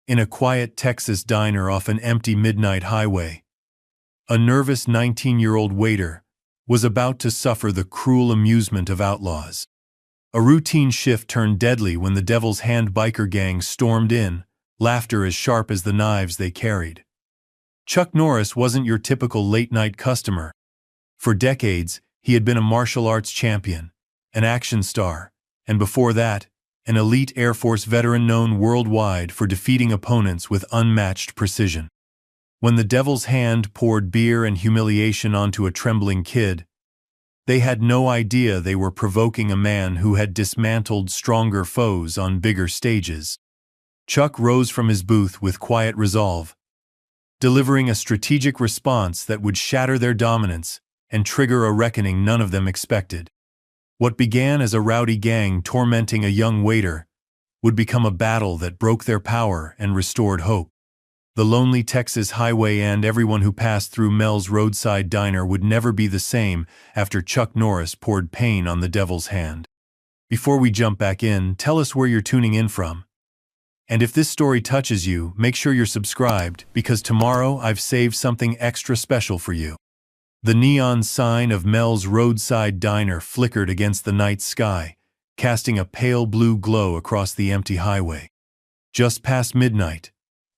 In a quiet Texas diner off an empty midnight highway, a nervous 19-year-old waiter was about to suffer the cruel amusement of outlaws. A routine shift turned deadly when the Devil's Hand biker gang stormed in, laughter as sharp as the knives they carried. Chuck Norris wasn't your typical late-night customer. For decades, he had been a martial arts champion, an action star, and before that, an elite Air Force veteran known worldwide for defeating opponents with unmatched precision. When the Devil's Hand poured beer and humiliation onto a trembling kid, they had no idea they were provoking a man who had dismantled stronger foes on bigger stages. Chuck rose from his booth with quiet resolve, delivering a strategic response that would shatter their dominance and trigger a reckoning none of them expected. What began as a rowdy gang tormenting a young waiter would become a battle that broke their power and restored hope. The lonely Texas highway and everyone who passed through Mel's roadside diner would never be the same after Chuck Norris poured pain on the Devil's Hand. Before we jump back in, tell us where you're tuning in from. And if this story touches you, make sure you're subscribed, because tomorrow I've saved something extra special for you. The neon sign of Mel's roadside diner flickered against the night sky, casting a pale blue glow across the empty highway. Just past midnight,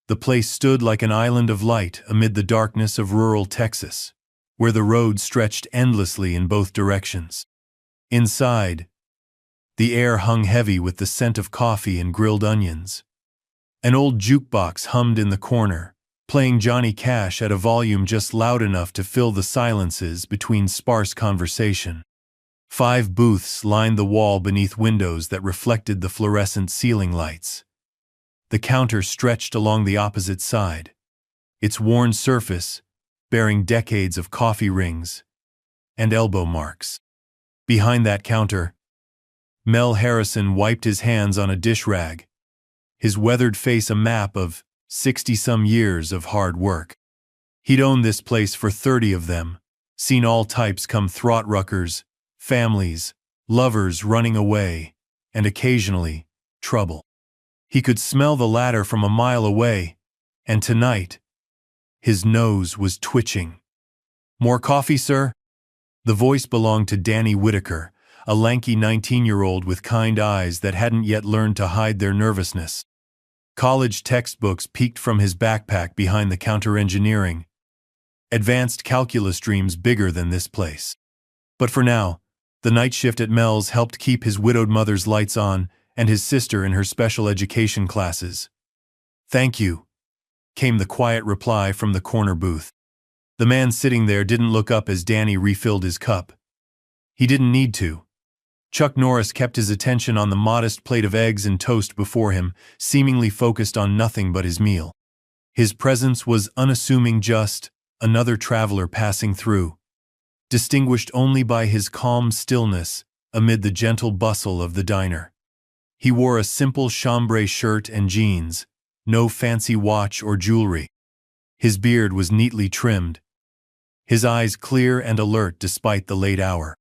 the place stood like an island of light amid the darkness of rural Texas, where the road stretched endlessly in both directions. Inside, the air hung heavy with the scent of coffee and grilled onions. An old jukebox hummed in the corner, playing Johnny Cash at a volume just loud enough to fill the silences between sparse conversation. 5 booths lined the wall beneath windows that reflected the fluorescent ceiling lights. The counter stretched along the opposite side, its worn surface bearing decades of coffee rings and elbow marks. Behind that counter, Mel Harrison wiped his hands on a dish rag, his weathered face a map of 60-some years of hard work. He'd owned this place for 30 of them, seen all types come throat-ruckers, families, lovers running away, and occasionally, trouble. He could smell the latter from a mile away, and tonight, his nose was twitching. "More coffee, sir?" The voice belonged to Danny Whitaker, a lanky 19-year-old with kind eyes that hadn't yet learned to hide their nervousness. College textbooks peeked from his backpack behind the counter. Engineering, advanced calculus dreams bigger than this place. But for now, the night shift at Mel's helped keep his widowed mother's lights on and his sister in her special education classes. "Thank you," came the quiet reply from the corner booth. The man sitting there didn't look up as Danny refilled his cup. He didn't need to. Chuck Norris kept his attention on the modest plate of eggs and toast before him, seemingly focused on nothing but his meal. His presence was unassuming, just another traveler passing through, distinguished only by his calm stillness amid the gentle bustle of the diner. He wore a simple chambray shirt and jeans, no fancy watch or jewelry. His beard was neatly trimmed, his eyes clear and alert despite the late hour.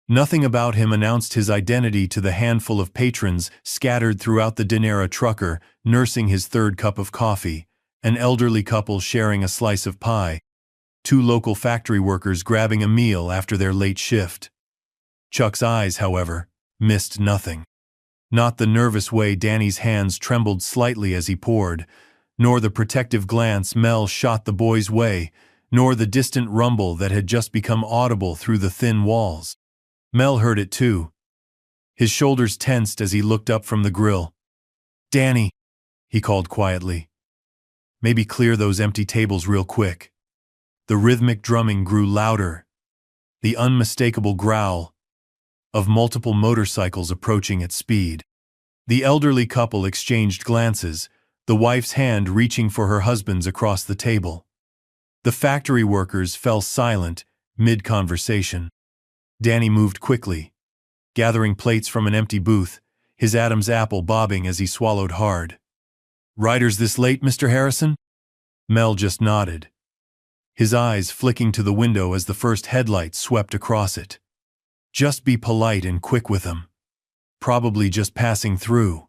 Nothing about him announced his identity to the handful of patrons scattered throughout the dinner. A trucker nursing his 3rd cup of coffee, an elderly couple sharing a slice of pie, 2 local factory workers grabbing a meal after their late shift. Chuck's eyes, however, missed nothing. Not the nervous way Danny's hands trembled slightly as he poured, nor the protective glance Mel shot the boy's way, nor the distant rumble that had just become audible through the thin walls. Mel heard it too. His shoulders tensed as he looked up from the grill. "Danny," he called quietly. "Maybe clear those empty tables real quick." The rhythmic drumming grew louder, the unmistakable growl of multiple motorcycles approaching at speed. The elderly couple exchanged glances, the wife's hand reaching for her husband's across the table. The factory workers fell silent mid-conversation. Danny moved quickly, gathering plates from an empty booth, his Adam's apple bobbing as he swallowed hard. "Riders this late, Mr. Harrison?" Mel just nodded, his eyes flicking to the window as the first headlight swept across it. "Just be polite and quick with them. Probably just passing through."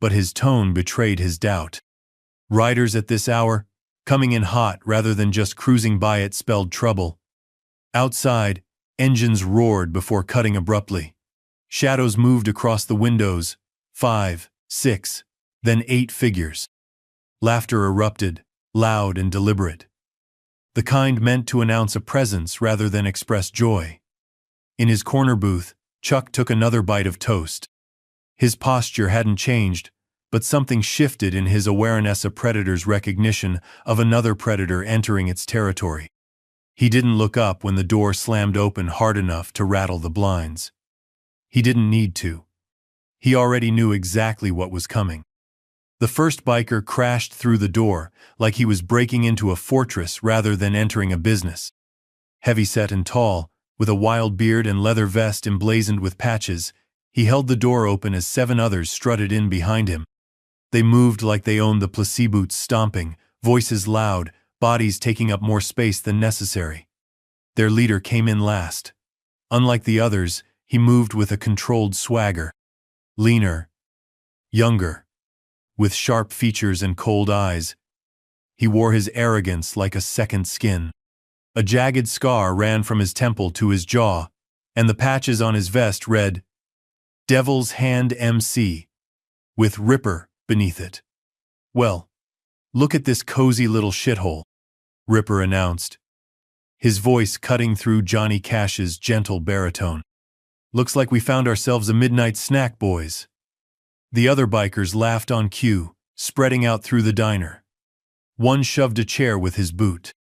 But his tone betrayed his doubt. Riders at this hour, coming in hot rather than just cruising by it, spelled trouble. Outside, engines roared before cutting abruptly. Shadows moved across the windows, 5, 6, then 8 figures. Laughter erupted, loud and deliberate. The kind meant to announce a presence rather than express joy. In his corner booth, Chuck took another bite of toast. His posture hadn't changed, but something shifted in his awareness, a predator's recognition of another predator entering its territory. He didn't look up when the door slammed open hard enough to rattle the blinds. He didn't need to. He already knew exactly what was coming. The first biker crashed through the door like he was breaking into a fortress rather than entering a business. Heavy-set and tall, with a wild beard and leather vest emblazoned with patches, he held the door open as 7 others strutted in behind him. They moved like they owned the place, boots stomping, voices loud, bodies taking up more space than necessary. Their leader came in last. Unlike the others, he moved with a controlled swagger. Leaner, younger, with sharp features and cold eyes. He wore his arrogance like a second skin. A jagged scar ran from his temple to his jaw, and the patches on his vest read, Devil's Hand MC, with Ripper beneath it. "Well, look at this cozy little shithole," Ripper announced, his voice cutting through Johnny Cash's gentle baritone. "Looks like we found ourselves a midnight snack, boys." The other bikers laughed on cue, spreading out through the diner. One shoved a chair with his boot.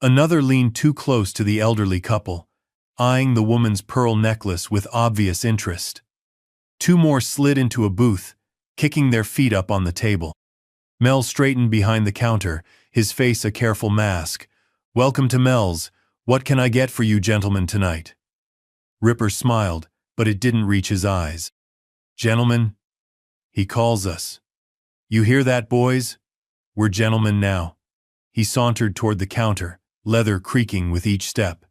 Another leaned too close to the elderly couple, eyeing the woman's pearl necklace with obvious interest. 2 more slid into a booth, kicking their feet up on the table. Mel straightened behind the counter, his face a careful mask. "Welcome to Mel's. What can I get for you gentlemen tonight?" Ripper smiled, but it didn't reach his eyes. "Gentlemen, he calls us. You hear that, boys? We're gentlemen now." He sauntered toward the counter, leather creaking with each step.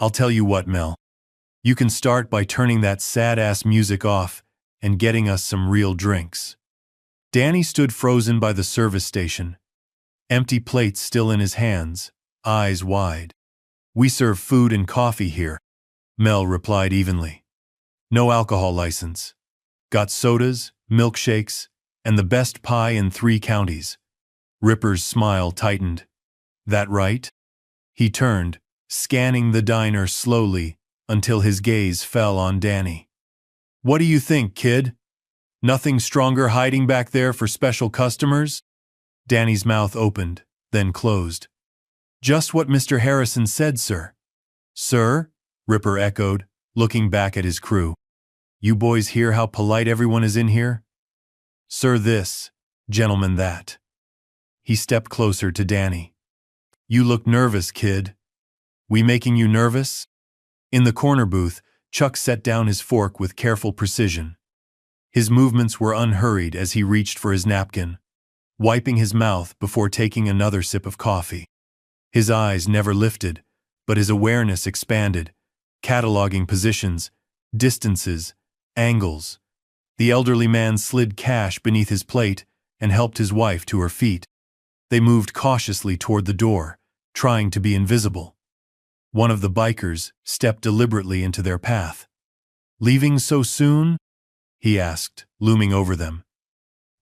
"I'll tell you what, Mel. You can start by turning that sad-ass music off and getting us some real drinks." Danny stood frozen by the service station, empty plates still in his hands, eyes wide. "We serve food and coffee here," Mel replied evenly. "No alcohol license. Got sodas, milkshakes, and the best pie in 3 counties. Ripper's smile tightened. "That right?" He turned, scanning the diner slowly until his gaze fell on Danny. "What do you think, kid? Nothing stronger hiding back there for special customers?" Danny's mouth opened, then closed. "Just what Mr. Harrison said, sir." "Sir?" Ripper echoed, looking back at his crew. "You boys hear how polite everyone is in here? Sir this, gentlemen that." He stepped closer to Danny. "You look nervous, kid. We making you nervous?" In the corner booth, Chuck set down his fork with careful precision. His movements were unhurried as he reached for his napkin, wiping his mouth before taking another sip of coffee. His eyes never lifted, but his awareness expanded, cataloging positions, distances, angles. The elderly man slid cash beneath his plate and helped his wife to her feet. They moved cautiously toward the door, trying to be invisible. One of the bikers stepped deliberately into their path. "Leaving so soon?" he asked, looming over them.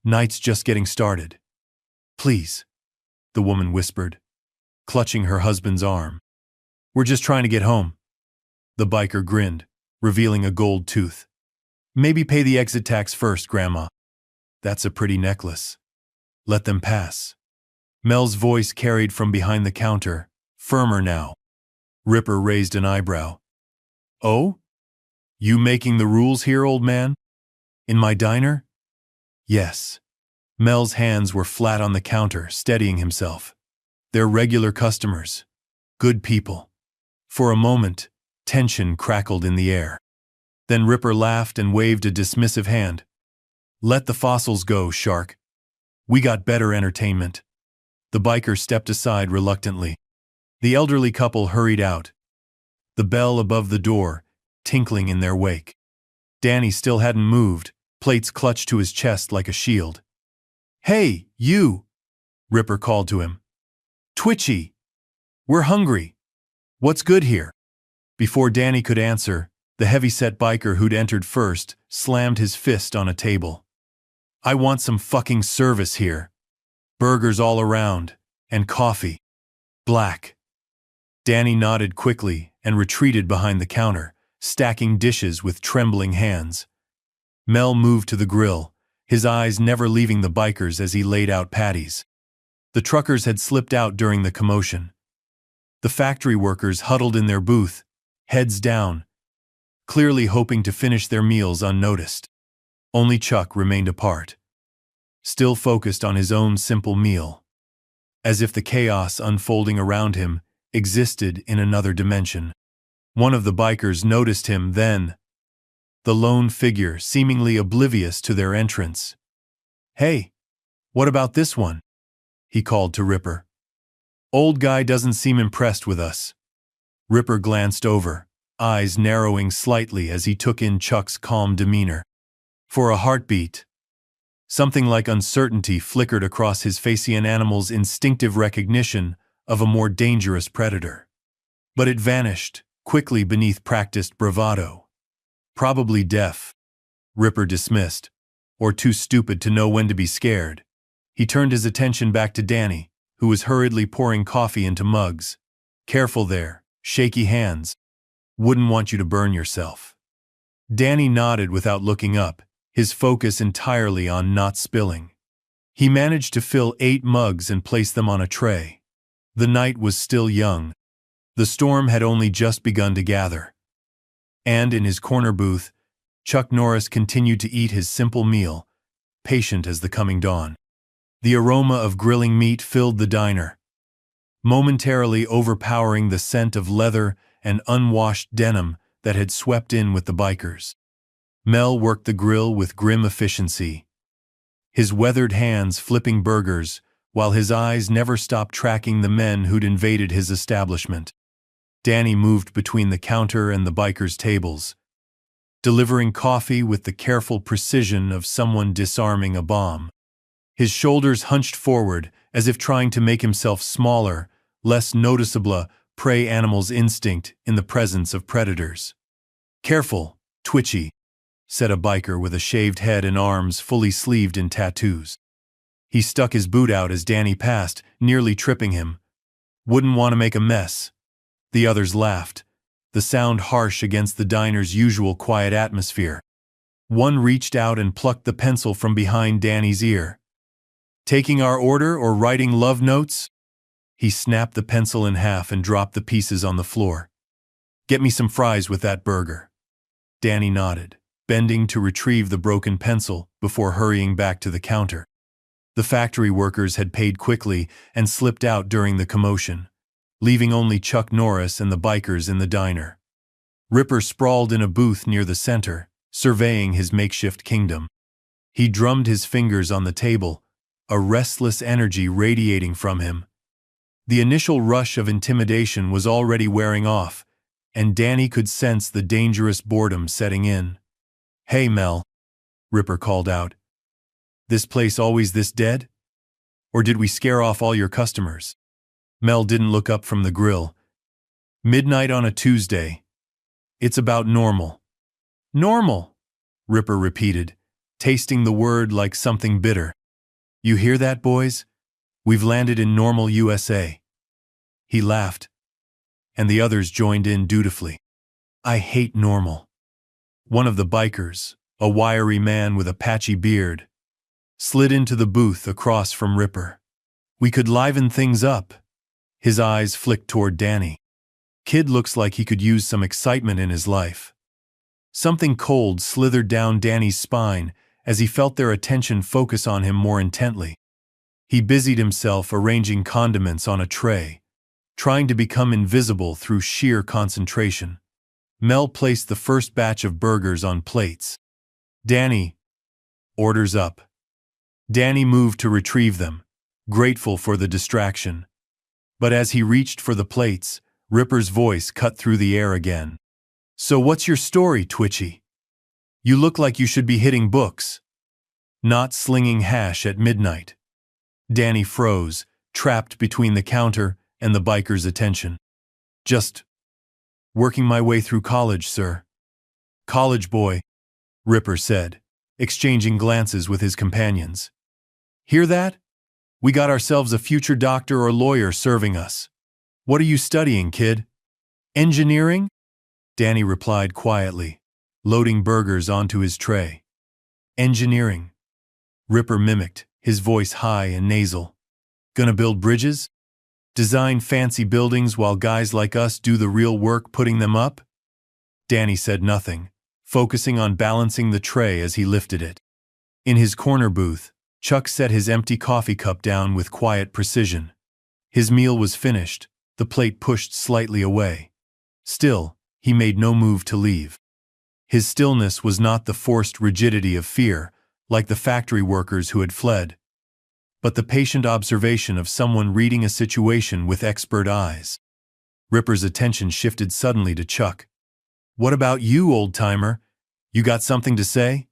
"Night's just getting started." "Please," the woman whispered, clutching her husband's arm. "We're just trying to get home." The biker grinned, revealing a gold tooth. "Maybe pay the exit tax first, Grandma." "That's a pretty necklace. Let them pass." Mel's voice carried from behind the counter, firmer now. Ripper raised an eyebrow. "Oh? You making the rules here, old man? In my diner?" "Yes." Mel's hands were flat on the counter, steadying himself. "They're regular customers. Good people." For a moment, tension crackled in the air. Then Ripper laughed and waved a dismissive hand. "Let the fossils go, Shark. We got better entertainment." The biker stepped aside reluctantly. The elderly couple hurried out, the bell above the door tinkling in their wake. Danny still hadn't moved, plates clutched to his chest like a shield. "Hey, you!" Ripper called to him. "Twitchy! We're hungry! What's good here?" Before Danny could answer, the heavy-set biker who'd entered first slammed his fist on a table. "I want some fucking service here. Burgers all around, and coffee. Black." Danny nodded quickly and retreated behind the counter, stacking dishes with trembling hands. Mel moved to the grill, his eyes never leaving the bikers as he laid out patties. The truckers had slipped out during the commotion. The factory workers huddled in their booth, heads down, clearly hoping to finish their meals unnoticed. Only Chuck remained apart, still focused on his own simple meal, as if the chaos unfolding around him existed in another dimension. One of the bikers noticed him then, the lone figure seemingly oblivious to their entrance. "Hey, what about this one?" he called to Ripper. "Old guy doesn't seem impressed with us." Ripper glanced over, eyes narrowing slightly as he took in Chuck's calm demeanor. For a heartbeat, something like uncertainty flickered across his face, an animal's instinctive recognition of a more dangerous predator. But it vanished quickly beneath practiced bravado. "Probably deaf," Ripper dismissed, "or too stupid to know when to be scared." He turned his attention back to Danny, who was hurriedly pouring coffee into mugs. "Careful there, shaky hands. Wouldn't want you to burn yourself." Danny nodded without looking up, his focus entirely on not spilling. He managed to fill 8 mugs and place them on a tray. The night was still young. The storm had only just begun to gather. And in his corner booth, Chuck Norris continued to eat his simple meal, patient as the coming dawn. The aroma of grilling meat filled the diner, momentarily overpowering the scent of leather and unwashed denim that had swept in with the bikers. Mel worked the grill with grim efficiency, his weathered hands flipping burgers, while his eyes never stopped tracking the men who'd invaded his establishment. Danny moved between the counter and the bikers' tables, delivering coffee with the careful precision of someone disarming a bomb. His shoulders hunched forward as if trying to make himself smaller, less noticeable prey animal's instinct in the presence of predators. "Careful, Twitchy," said a biker with a shaved head and arms fully sleeved in tattoos. He stuck his boot out as Danny passed, nearly tripping him. "Wouldn't want to make a mess." The others laughed, the sound harsh against the diner's usual quiet atmosphere. One reached out and plucked the pencil from behind Danny's ear. "Taking our order or writing love notes?" He snapped the pencil in half and dropped the pieces on the floor. "Get me some fries with that burger." Danny nodded, bending to retrieve the broken pencil before hurrying back to the counter. The factory workers had paid quickly and slipped out during the commotion, leaving only Chuck Norris and the bikers in the diner. Ripper sprawled in a booth near the center, surveying his makeshift kingdom. He drummed his fingers on the table, a restless energy radiating from him. The initial rush of intimidation was already wearing off, and Danny could sense the dangerous boredom setting in. "Hey, Mel," Ripper called out. "This place always this dead? Or did we scare off all your customers?" Mel didn't look up from the grill. "Midnight on a Tuesday. It's about normal." "Normal," Ripper repeated, tasting the word like something bitter. "You hear that, boys? We've landed in normal USA." He laughed, and the others joined in dutifully. "I hate normal." One of the bikers, a wiry man with a patchy beard, slid into the booth across from Ripper. "We could liven things up." His eyes flicked toward Danny. "Kid looks like he could use some excitement in his life." Something cold slithered down Danny's spine as he felt their attention focus on him more intently. He busied himself arranging condiments on a tray, trying to become invisible through sheer concentration. Mel placed the first batch of burgers on plates. "Danny, orders up." Danny moved to retrieve them, grateful for the distraction. But as he reached for the plates, Ripper's voice cut through the air again. "So what's your story, Twitchy? You look like you should be hitting books, not slinging hash at midnight." Danny froze, trapped between the counter and the biker's attention. Just working my way through college, sir. College boy, Ripper said, exchanging glances with his companions. Hear that? We got ourselves a future doctor or lawyer serving us. What are you studying, kid? Engineering? Danny replied quietly, loading burgers onto his tray. Engineering, Ripper mimicked, his voice high and nasal. Gonna build bridges? Design fancy buildings while guys like us do the real work putting them up? Danny said nothing, focusing on balancing the tray as he lifted it. In his corner booth, Chuck set his empty coffee cup down with quiet precision. His meal was finished, the plate pushed slightly away. Still, he made no move to leave. His stillness was not the forced rigidity of fear, like the factory workers who had fled, but the patient observation of someone reading a situation with expert eyes. Ripper's attention shifted suddenly to Chuck. What about you, old-timer? You got something to say?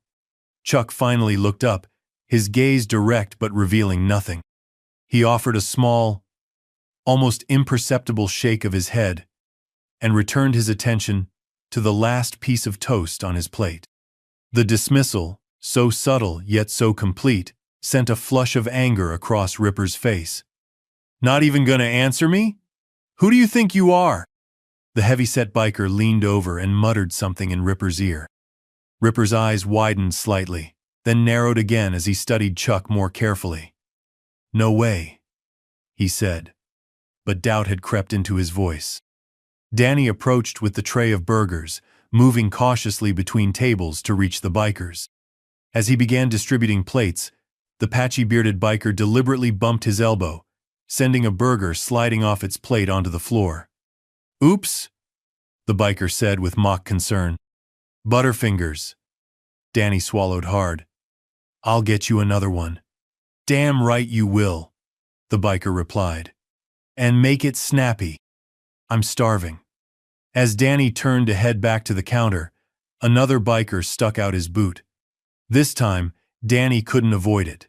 Chuck finally looked up, his gaze direct but revealing nothing. He offered a small, almost imperceptible shake of his head, and returned his attention to the last piece of toast on his plate. The dismissal, so subtle yet so complete, sent a flush of anger across Ripper's face. Not even gonna answer me? Who do you think you are? The heavy-set biker leaned over and muttered something in Ripper's ear. Ripper's eyes widened slightly, then narrowed again as he studied Chuck more carefully. No way, he said, but doubt had crept into his voice. Danny approached with the tray of burgers, moving cautiously between tables to reach the bikers. As he began distributing plates, the patchy-bearded biker deliberately bumped his elbow, sending a burger sliding off its plate onto the floor. Oops, the biker said with mock concern. Butterfingers. Danny swallowed hard. I'll get you another one. Damn right you will, the biker replied. And make it snappy. I'm starving. As Danny turned to head back to the counter, another biker stuck out his boot. This time, Danny couldn't avoid it.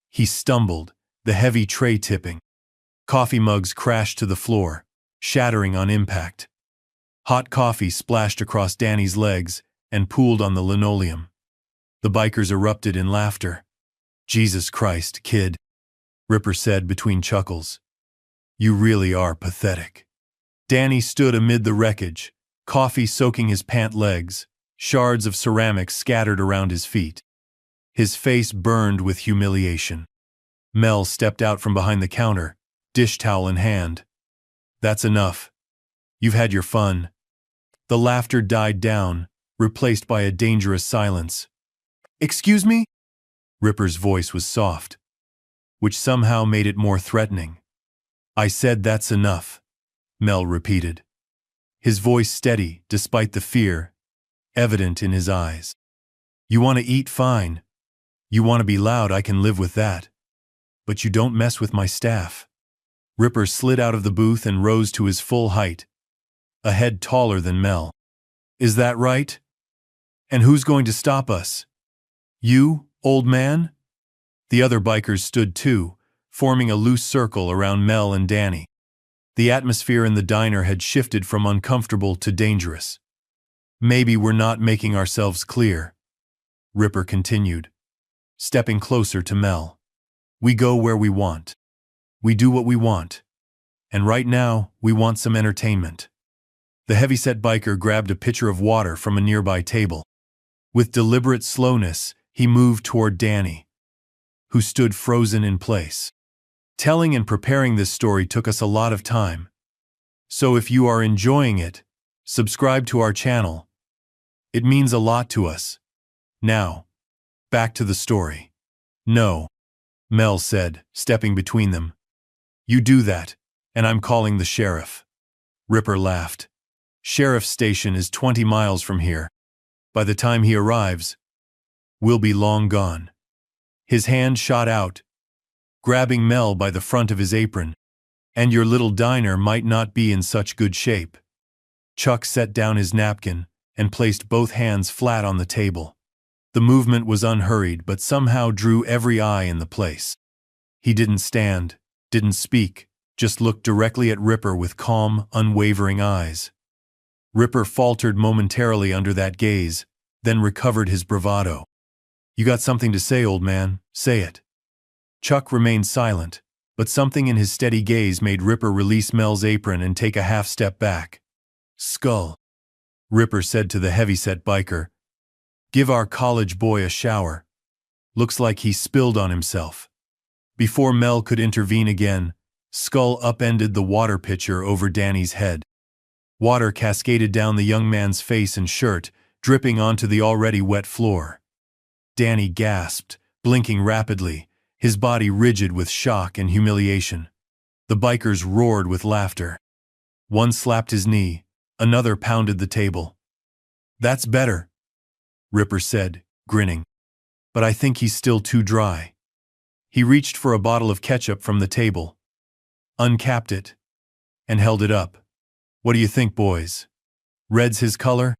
He stumbled, the heavy tray tipping. Coffee mugs crashed to the floor, shattering on impact. Hot coffee splashed across Danny's legs and pooled on the linoleum. The bikers erupted in laughter. Jesus Christ, kid, Ripper said between chuckles. You really are pathetic. Danny stood amid the wreckage, coffee soaking his pant legs, shards of ceramic scattered around his feet. His face burned with humiliation. Mel stepped out from behind the counter, dish towel in hand. That's enough. You've had your fun. The laughter died down, replaced by a dangerous silence. Excuse me? Ripper's voice was soft, which somehow made it more threatening. I said that's enough, Mel repeated. His voice steady despite the fear evident in his eyes. You want to eat, fine. You want to be loud, I can live with that. But you don't mess with my staff. Ripper slid out of the booth and rose to his full height, a head taller than Mel. Is that right? And who's going to stop us? You, old man? The other bikers stood too, forming a loose circle around Mel and Danny. The atmosphere in the diner had shifted from uncomfortable to dangerous. Maybe we're not making ourselves clear, Ripper continued, stepping closer to Mel. We go where we want. We do what we want. And right now, we want some entertainment. The heavyset biker grabbed a pitcher of water from a nearby table. With deliberate slowness, he moved toward Danny, who stood frozen in place. Telling and preparing this story took us a lot of time. So if you are enjoying it, subscribe to our channel. It means a lot to us. Now, back to the story. No, Mel said, stepping between them. You do that, and I'm calling the sheriff. Ripper laughed. Sheriff's station is 20 miles from here. By the time he arrives, we'll be long gone. His hand shot out, grabbing Mel by the front of his apron. And your little diner might not be in such good shape. Chuck set down his napkin and placed both hands flat on the table. The movement was unhurried but somehow drew every eye in the place. He didn't stand, didn't speak, just looked directly at Ripper with calm, unwavering eyes. Ripper faltered momentarily under that gaze, then recovered his bravado. "You got something to say, old man, say it." Chuck remained silent, but something in his steady gaze made Ripper release Mel's apron and take a half step back. "Skull," Ripper said to the heavyset biker. "Give our college boy a shower. Looks like he spilled on himself." Before Mel could intervene again, Skull upended the water pitcher over Danny's head. Water cascaded down the young man's face and shirt, dripping onto the already wet floor. Danny gasped, blinking rapidly, his body rigid with shock and humiliation. The bikers roared with laughter. One slapped his knee, another pounded the table. "That's better," Ripper said, grinning. "But I think he's still too dry." He reached for a bottle of ketchup from the table, uncapped it, and held it up. "What do you think, boys? Red's his color?"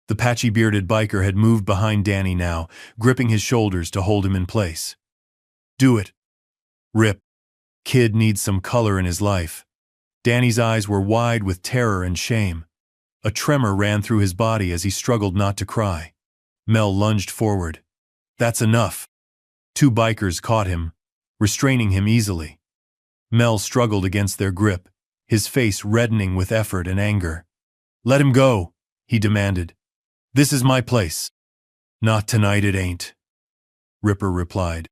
The patchy-bearded biker had moved behind Danny now, gripping his shoulders to hold him in place. "Do it, Rip. Kid needs some color in his life." Danny's eyes were wide with terror and shame. A tremor ran through his body as he struggled not to cry. Mel lunged forward. "That's enough." Two bikers caught him, restraining him easily. Mel struggled against their grip, his face reddening with effort and anger. "Let him go," he demanded. "This is my place." "Not tonight it ain't," Ripper replied.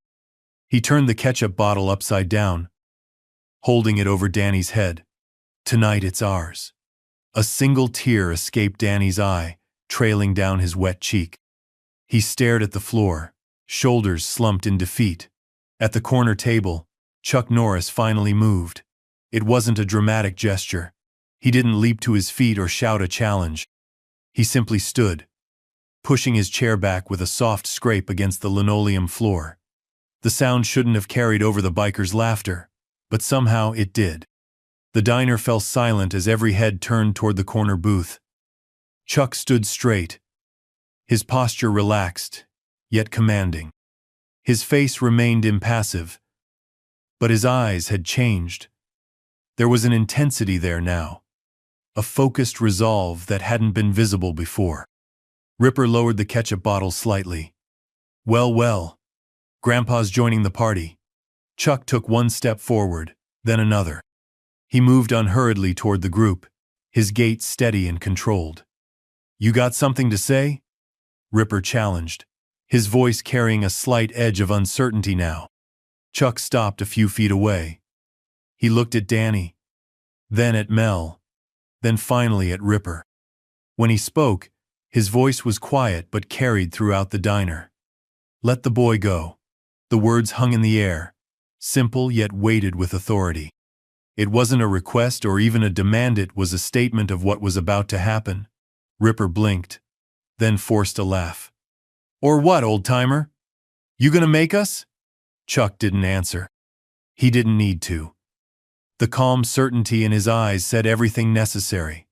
He turned the ketchup bottle upside down, holding it over Danny's head. "Tonight it's ours." A single tear escaped Danny's eye, trailing down his wet cheek. He stared at the floor, shoulders slumped in defeat. At the corner table, Chuck Norris finally moved. It wasn't a dramatic gesture. He didn't leap to his feet or shout a challenge. He simply stood, pushing his chair back with a soft scrape against the linoleum floor. The sound shouldn't have carried over the biker's laughter, but somehow it did. The diner fell silent as every head turned toward the corner booth. Chuck stood straight, his posture relaxed, yet commanding. His face remained impassive, but his eyes had changed. There was an intensity there now, a focused resolve that hadn't been visible before. Ripper lowered the ketchup bottle slightly. "Well, well, Grandpa's joining the party." Chuck took one step forward, then another. He moved unhurriedly toward the group, his gait steady and controlled. "You got something to say?" Ripper challenged, his voice carrying a slight edge of uncertainty now. Chuck stopped a few feet away. He looked at Danny, then at Mel, then finally at Ripper. When he spoke, his voice was quiet but carried throughout the diner. "Let the boy go." The words hung in the air, simple yet weighted with authority. It wasn't a request or even a demand, it was a statement of what was about to happen. Ripper blinked, then forced a laugh. "Or what, old-timer? You gonna make us?" Chuck didn't answer. He didn't need to. The calm certainty in his eyes said everything necessary.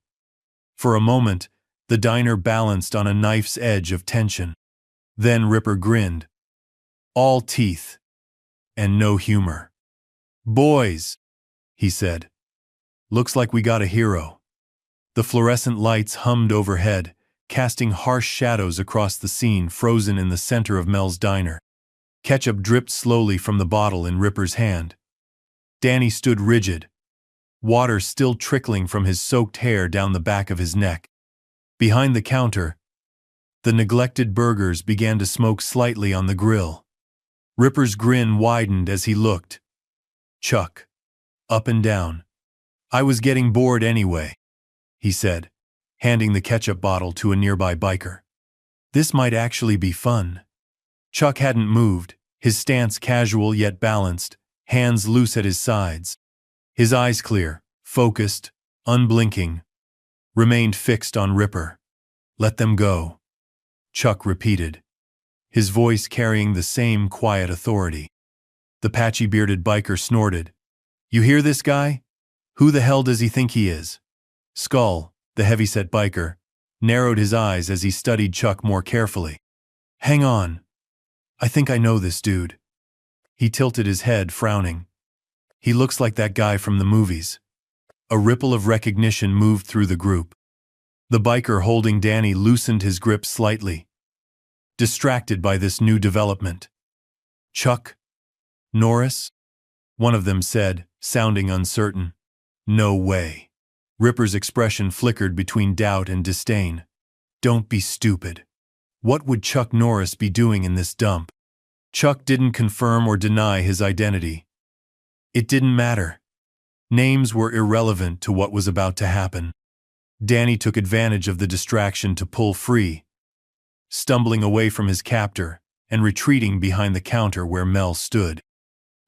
For a moment, the diner balanced on a knife's edge of tension. Then Ripper grinned. All teeth, and no humor. "Boys," he said. "Looks like we got a hero." The fluorescent lights hummed overhead, casting harsh shadows across the scene frozen in the center of Mel's diner. Ketchup dripped slowly from the bottle in Ripper's hand. Danny stood rigid, water still trickling from his soaked hair down the back of his neck. Behind the counter, the neglected burgers began to smoke slightly on the grill. Ripper's grin widened as he looked. "Chuck." Up and down. "I was getting bored anyway," he said, handing the ketchup bottle to a nearby biker. "This might actually be fun." Chuck hadn't moved, his stance casual yet balanced, hands loose at his sides. His eyes clear, focused, unblinking, remained fixed on Ripper. "Let them go," Chuck repeated, his voice carrying the same quiet authority. The patchy-bearded biker snorted. "You hear this guy? Who the hell does he think he is?" Skull, the heavyset biker, narrowed his eyes as he studied Chuck more carefully. "Hang on. I think I know this dude." He tilted his head, frowning. He looks like that guy from the movies. A ripple of recognition moved through the group. The biker holding Danny loosened his grip slightly, distracted by this new development. Chuck Norris? One of them said, sounding uncertain. No way. Ripper's expression flickered between doubt and disdain. Don't be stupid. What would Chuck Norris be doing in this dump? Chuck didn't confirm or deny his identity. It didn't matter. Names were irrelevant to what was about to happen. Danny took advantage of the distraction to pull free, stumbling away from his captor and retreating behind the counter where Mel stood.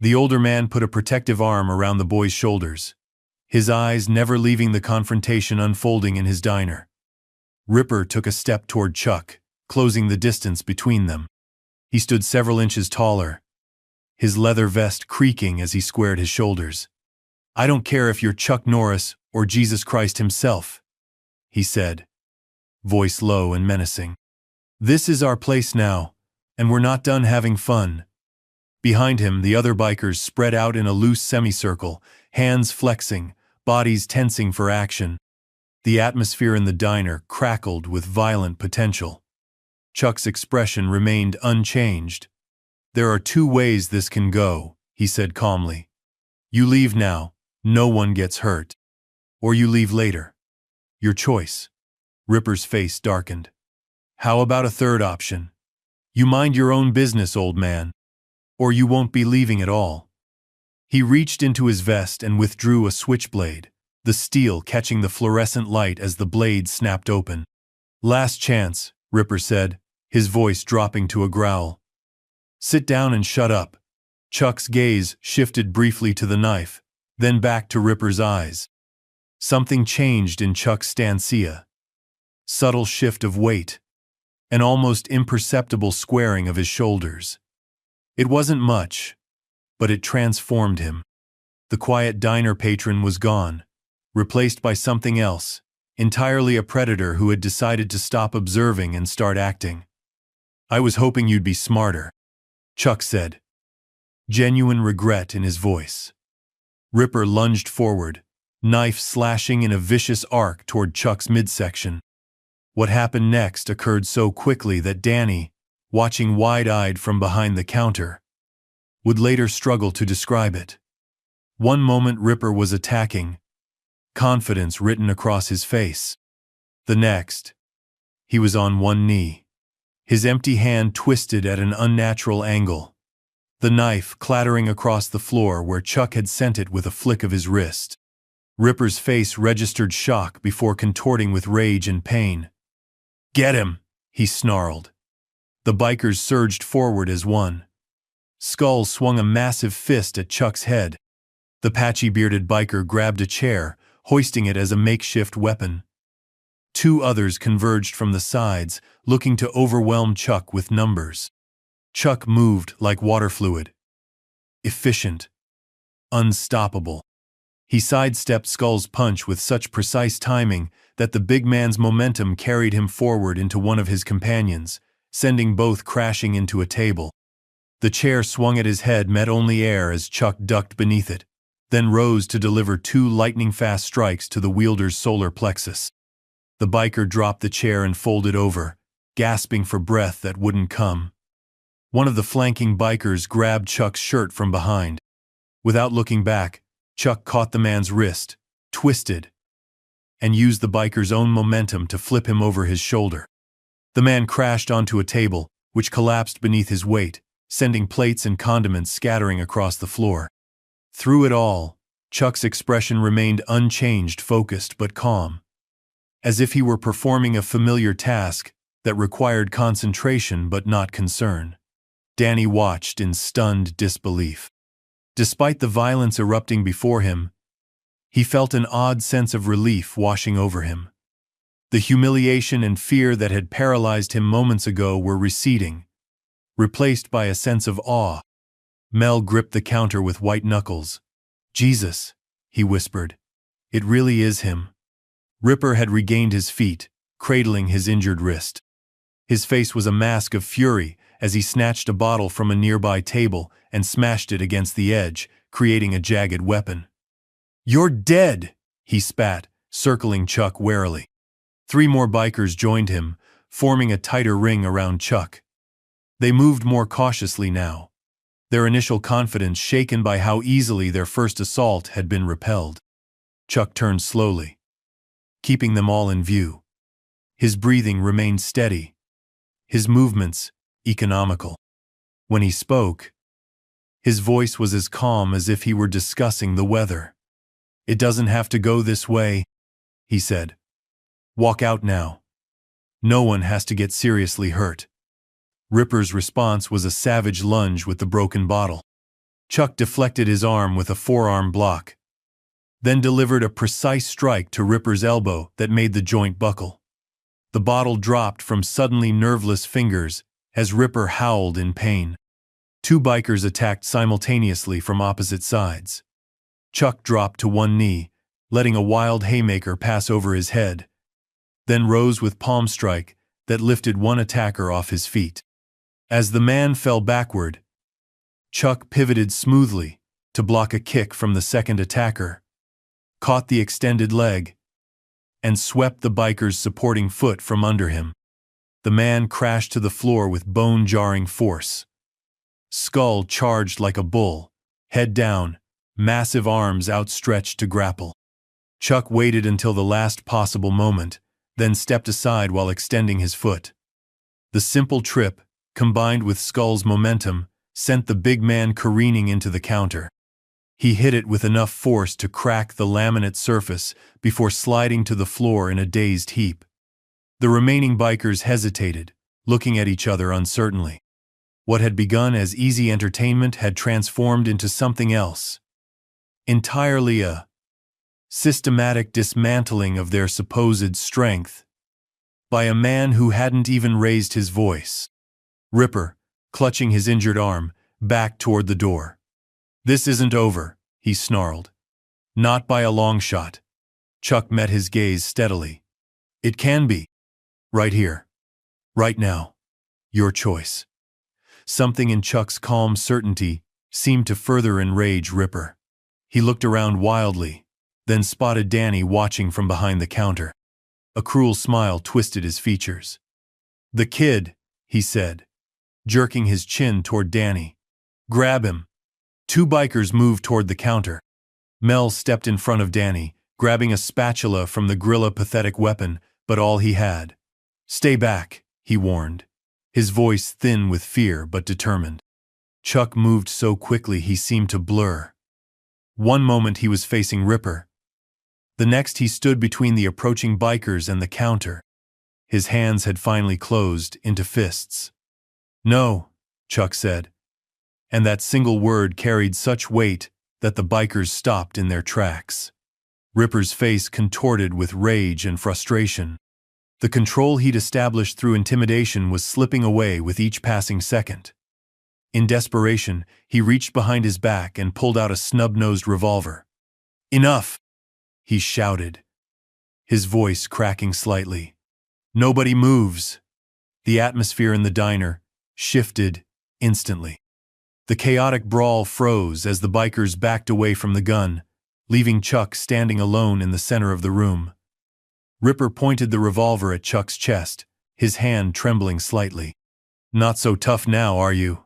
The older man put a protective arm around the boy's shoulders, his eyes never leaving the confrontation unfolding in his diner. Ripper took a step toward Chuck, closing the distance between them. He stood several inches taller, his leather vest creaking as he squared his shoulders. I don't care if you're Chuck Norris or Jesus Christ himself, he said, voice low and menacing. This is our place now, and we're not done having fun. Behind him, the other bikers spread out in a loose semicircle, hands flexing, bodies tensing for action. The atmosphere in the diner crackled with violent potential. Chuck's expression remained unchanged. There are two ways this can go, he said calmly. You leave now, no one gets hurt. Or you leave later. Your choice. Ripper's face darkened. How about a third option? You mind your own business, old man. Or you won't be leaving at all. He reached into his vest and withdrew a switchblade, the steel catching the fluorescent light as the blade snapped open. Last chance, Ripper said, his voice dropping to a growl. Sit down and shut up. Chuck's gaze shifted briefly to the knife, then back to Ripper's eyes. Something changed in Chuck's stancia. Subtle shift of weight, an almost imperceptible squaring of his shoulders. It wasn't much, but it transformed him. The quiet diner patron was gone, replaced by something else, entirely a predator who had decided to stop observing and start acting. I was hoping you'd be smarter, Chuck said, genuine regret in his voice. Ripper lunged forward, knife slashing in a vicious arc toward Chuck's midsection. What happened next occurred so quickly that Danny, watching wide-eyed from behind the counter, would later struggle to describe it. One moment Ripper was attacking, confidence written across his face. The next, he was on one knee, his empty hand twisted at an unnatural angle, the knife clattering across the floor where Chuck had sent it with a flick of his wrist. Ripper's face registered shock before contorting with rage and pain. Get him, he snarled. The bikers surged forward as one. Skull swung a massive fist at Chuck's head. The patchy-bearded biker grabbed a chair, hoisting it as a makeshift weapon. Two others converged from the sides, looking to overwhelm Chuck with numbers. Chuck moved like water fluid. Efficient. Unstoppable. He sidestepped Skull's punch with such precise timing that the big man's momentum carried him forward into one of his companions, sending both crashing into a table. The chair swung at his head, met only air as Chuck ducked beneath it, then rose to deliver two lightning-fast strikes to the wielder's solar plexus. The biker dropped the chair and folded over, gasping for breath that wouldn't come. One of the flanking bikers grabbed Chuck's shirt from behind. Without looking back, Chuck caught the man's wrist, twisted, and used the biker's own momentum to flip him over his shoulder. The man crashed onto a table, which collapsed beneath his weight, sending plates and condiments scattering across the floor. Through it all, Chuck's expression remained unchanged, focused but calm, as if he were performing a familiar task that required concentration but not concern. Danny watched in stunned disbelief. Despite the violence erupting before him, he felt an odd sense of relief washing over him. The humiliation and fear that had paralyzed him moments ago were receding, replaced by a sense of awe. Mel gripped the counter with white knuckles. Jesus, he whispered. It really is him. Ripper had regained his feet, cradling his injured wrist. His face was a mask of fury as he snatched a bottle from a nearby table and smashed it against the edge, creating a jagged weapon. "You're dead!" he spat, circling Chuck warily. 3 more bikers joined him, forming a tighter ring around Chuck. They moved more cautiously now, their initial confidence shaken by how easily their first assault had been repelled. Chuck turned slowly, keeping them all in view. His breathing remained steady, his movements economical. When he spoke, his voice was as calm as if he were discussing the weather. "It doesn't have to go this way," he said. "Walk out now. No one has to get seriously hurt." Ripper's response was a savage lunge with the broken bottle. Chuck deflected his arm with a forearm block, then delivered a precise strike to Ripper's elbow that made the joint buckle. The bottle dropped from suddenly nerveless fingers as Ripper howled in pain. 2 bikers attacked simultaneously from opposite sides. Chuck dropped to one knee, letting a wild haymaker pass over his head, then rose with palm strike that lifted one attacker off his feet. As the man fell backward, Chuck pivoted smoothly to block a kick from the second attacker, caught the extended leg, and swept the biker's supporting foot from under him. The man crashed to the floor with bone-jarring force. Skull charged like a bull, head down, massive arms outstretched to grapple. Chuck waited until the last possible moment, then stepped aside while extending his foot. The simple trip, combined with Skull's momentum, sent the big man careening into the counter. He hit it with enough force to crack the laminate surface before sliding to the floor in a dazed heap. The remaining bikers hesitated, looking at each other uncertainly. What had begun as easy entertainment had transformed into something else. Entirely a systematic dismantling of their supposed strength by a man who hadn't even raised his voice. Ripper, clutching his injured arm, backed toward the door. "This isn't over," he snarled. "Not by a long shot." Chuck met his gaze steadily. "It can be. Right here. Right now. Your choice." Something in Chuck's calm certainty seemed to further enrage Ripper. He looked around wildly, then spotted Danny watching from behind the counter. A cruel smile twisted his features. "The kid," he said, jerking his chin toward Danny. "Grab him." 2 bikers moved toward the counter. Mel stepped in front of Danny, grabbing a spatula from the gorilla pathetic weapon, but all he had. "Stay back," he warned, his voice thin with fear but determined. Chuck moved so quickly he seemed to blur. One moment he was facing Ripper. The next he stood between the approaching bikers and the counter. His hands had finally closed into fists. "No," Chuck said, and that single word carried such weight that the bikers stopped in their tracks. Ripper's face contorted with rage and frustration. The control he'd established through intimidation was slipping away with each passing second. In desperation, he reached behind his back and pulled out a snub-nosed revolver. "Enough!" he shouted, his voice cracking slightly. "Nobody moves." The atmosphere in the diner shifted instantly. The chaotic brawl froze as the bikers backed away from the gun, leaving Chuck standing alone in the center of the room. Ripper pointed the revolver at Chuck's chest, his hand trembling slightly. "Not so tough now, are you?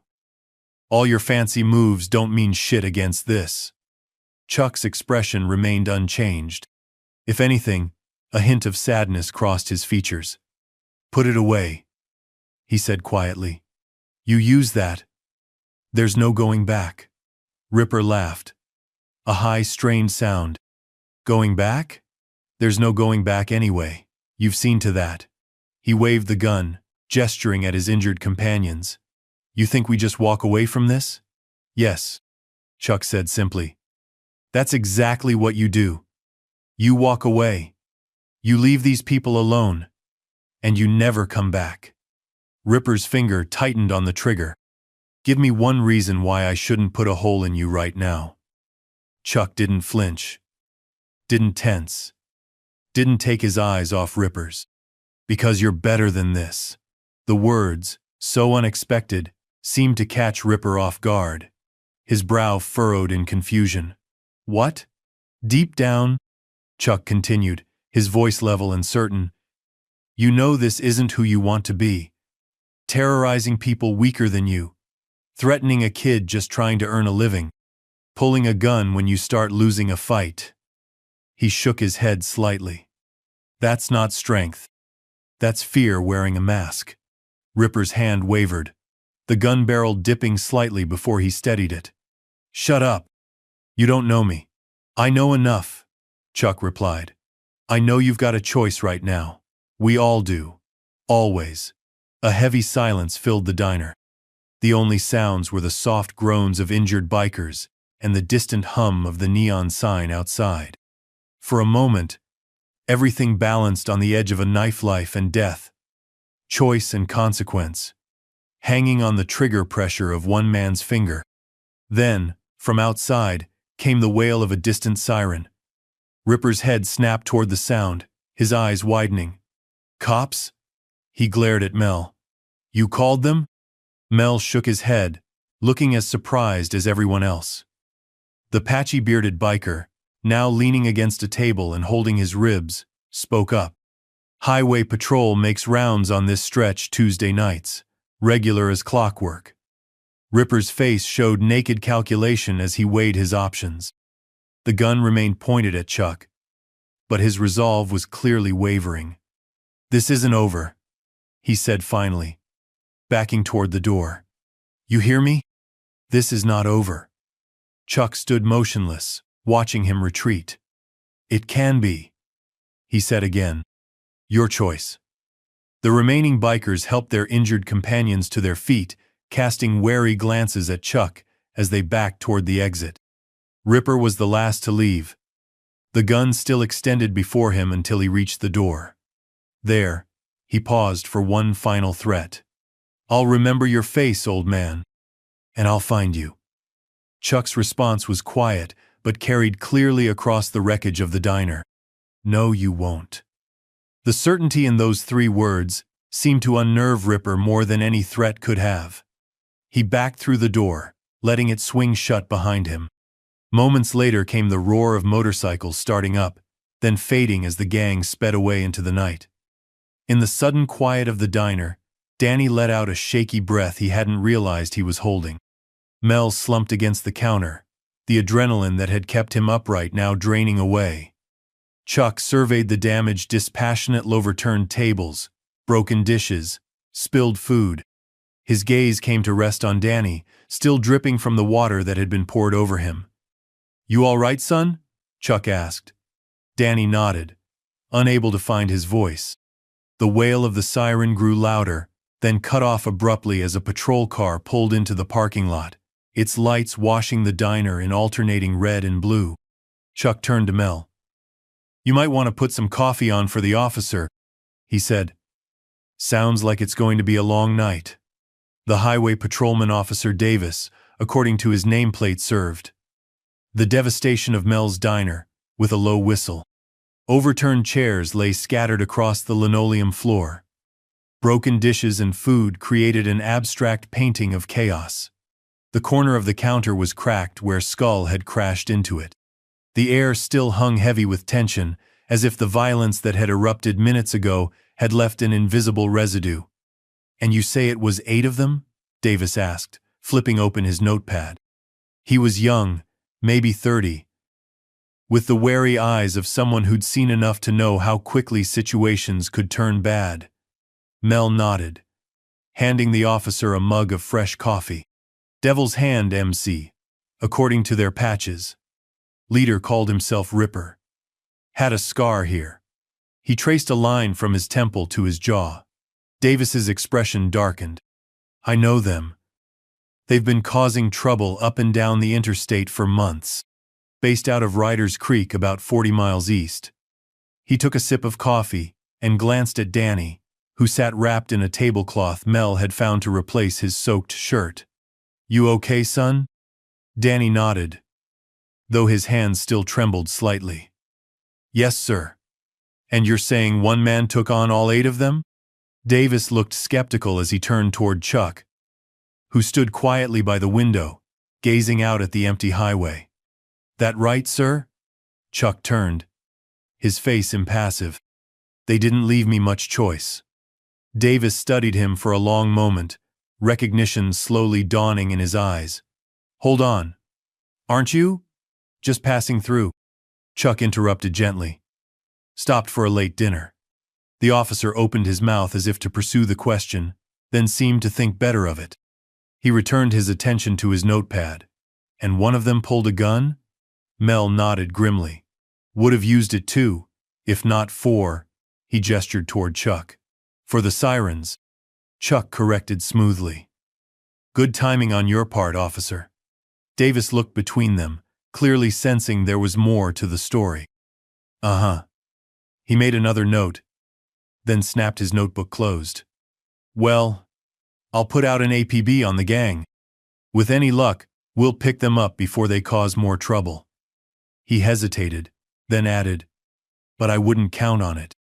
All your fancy moves don't mean shit against this." Chuck's expression remained unchanged. If anything, a hint of sadness crossed his features. "Put it away," he said quietly. "You use that. There's no going back." Ripper laughed. A high, strained sound. "Going back? There's no going back anyway. You've seen to that." He waved the gun, gesturing at his injured companions. "You think we just walk away from this?" "Yes," Chuck said simply. "That's exactly what you do. You walk away. You leave these people alone. And you never come back." Ripper's finger tightened on the trigger. "Give me one reason why I shouldn't put a hole in you right now." Chuck didn't flinch. Didn't tense. Didn't take his eyes off Ripper's. "Because you're better than this." The words, so unexpected, seemed to catch Ripper off guard. His brow furrowed in confusion. "What?" "Deep down," Chuck continued, his voice level and certain, "you know this isn't who you want to be. Terrorizing people weaker than you. Threatening a kid just trying to earn a living. Pulling a gun when you start losing a fight." He shook his head slightly. "That's not strength. That's fear wearing a mask." Ripper's hand wavered, the gun barrel dipping slightly before he steadied it. "Shut up. You don't know me." "I know enough," Chuck replied. "I know you've got a choice right now. We all do. Always." A heavy silence filled the diner. The only sounds were the soft groans of injured bikers and the distant hum of the neon sign outside. For a moment, everything balanced on the edge of a knife, life and death, choice and consequence, hanging on the trigger pressure of one man's finger. Then, from outside, came the wail of a distant siren. Ripper's head snapped toward the sound, his eyes widening. "Cops?" He glared at Mel. "You called them?" Mel shook his head, looking as surprised as everyone else. The patchy-bearded biker, now leaning against a table and holding his ribs, spoke up. "Highway patrol makes rounds on this stretch Tuesday nights, regular as clockwork." Ripper's face showed naked calculation as he weighed his options. The gun remained pointed at Chuck, but his resolve was clearly wavering. "This isn't over," he said finally, backing toward the door. "You hear me? This is not over." Chuck stood motionless, watching him retreat. "It can be," he said again. "Your choice." The remaining bikers helped their injured companions to their feet, casting wary glances at Chuck as they backed toward the exit. Ripper was the last to leave, the gun still extended before him until he reached the door. There, he paused for one final threat. "I'll remember your face, old man. And I'll find you." Chuck's response was quiet, but carried clearly across the wreckage of the diner. "No, you won't." The certainty in those 3 words seemed to unnerve Ripper more than any threat could have. He backed through the door, letting it swing shut behind him. Moments later came the roar of motorcycles starting up, then fading as the gang sped away into the night. In the sudden quiet of the diner, Danny let out a shaky breath he hadn't realized he was holding. Mel slumped against the counter, the adrenaline that had kept him upright now draining away. Chuck surveyed the damaged, dispassionate overturned tables, broken dishes, spilled food. His gaze came to rest on Danny, still dripping from the water that had been poured over him. "You all right, son?" Chuck asked. Danny nodded, unable to find his voice. The wail of the siren grew louder, then cut off abruptly as a patrol car pulled into the parking lot, its lights washing the diner in alternating red and blue. Chuck turned to Mel. "You might want to put some coffee on for the officer," he said. "Sounds like it's going to be a long night." The highway patrolman, Officer Davis, according to his nameplate, served the devastation of Mel's diner with a low whistle. Overturned chairs lay scattered across the linoleum floor. Broken dishes and food created an abstract painting of chaos. The corner of the counter was cracked where Skull had crashed into it. The air still hung heavy with tension, as if the violence that had erupted minutes ago had left an invisible residue. "And you say it was 8 of them?" Davis asked, flipping open his notepad. He was young, maybe 30, with the wary eyes of someone who'd seen enough to know how quickly situations could turn bad. Mel nodded, handing the officer a mug of fresh coffee. "Devil's Hand, MC, according to their patches." Leader called himself Ripper. "Had a scar here." He traced a line from his temple to his jaw. Davis's expression darkened. "I know them. They've been causing trouble up and down the interstate for months. Based out of Riders Creek, about 40 miles east." He took a sip of coffee and glanced at Danny, who sat wrapped in a tablecloth Mel had found to replace his soaked shirt. "You okay, son?" Danny nodded, though his hands still trembled slightly. "Yes, sir." "And you're saying one man took on all 8 of them?" Davis looked skeptical as he turned toward Chuck, who stood quietly by the window, gazing out at the empty highway. "That right, sir?" Chuck turned, his face impassive. "They didn't leave me much choice." Davis studied him for a long moment, recognition slowly dawning in his eyes. "Hold on. Aren't you just passing through?" Chuck interrupted gently. "Stopped for a late dinner." The officer opened his mouth as if to pursue the question, then seemed to think better of it. He returned his attention to his notepad. "And one of them pulled a gun?" Mel nodded grimly. "Would have used it too, if not for," he gestured toward Chuck. "For the sirens," Chuck corrected smoothly. "Good timing on your part, officer." Davis looked between them, clearly sensing there was more to the story. "Uh-huh." He made another note, then snapped his notebook closed. "Well, I'll put out an APB on the gang. With any luck, we'll pick them up before they cause more trouble." He hesitated, then added, "But I wouldn't count on it.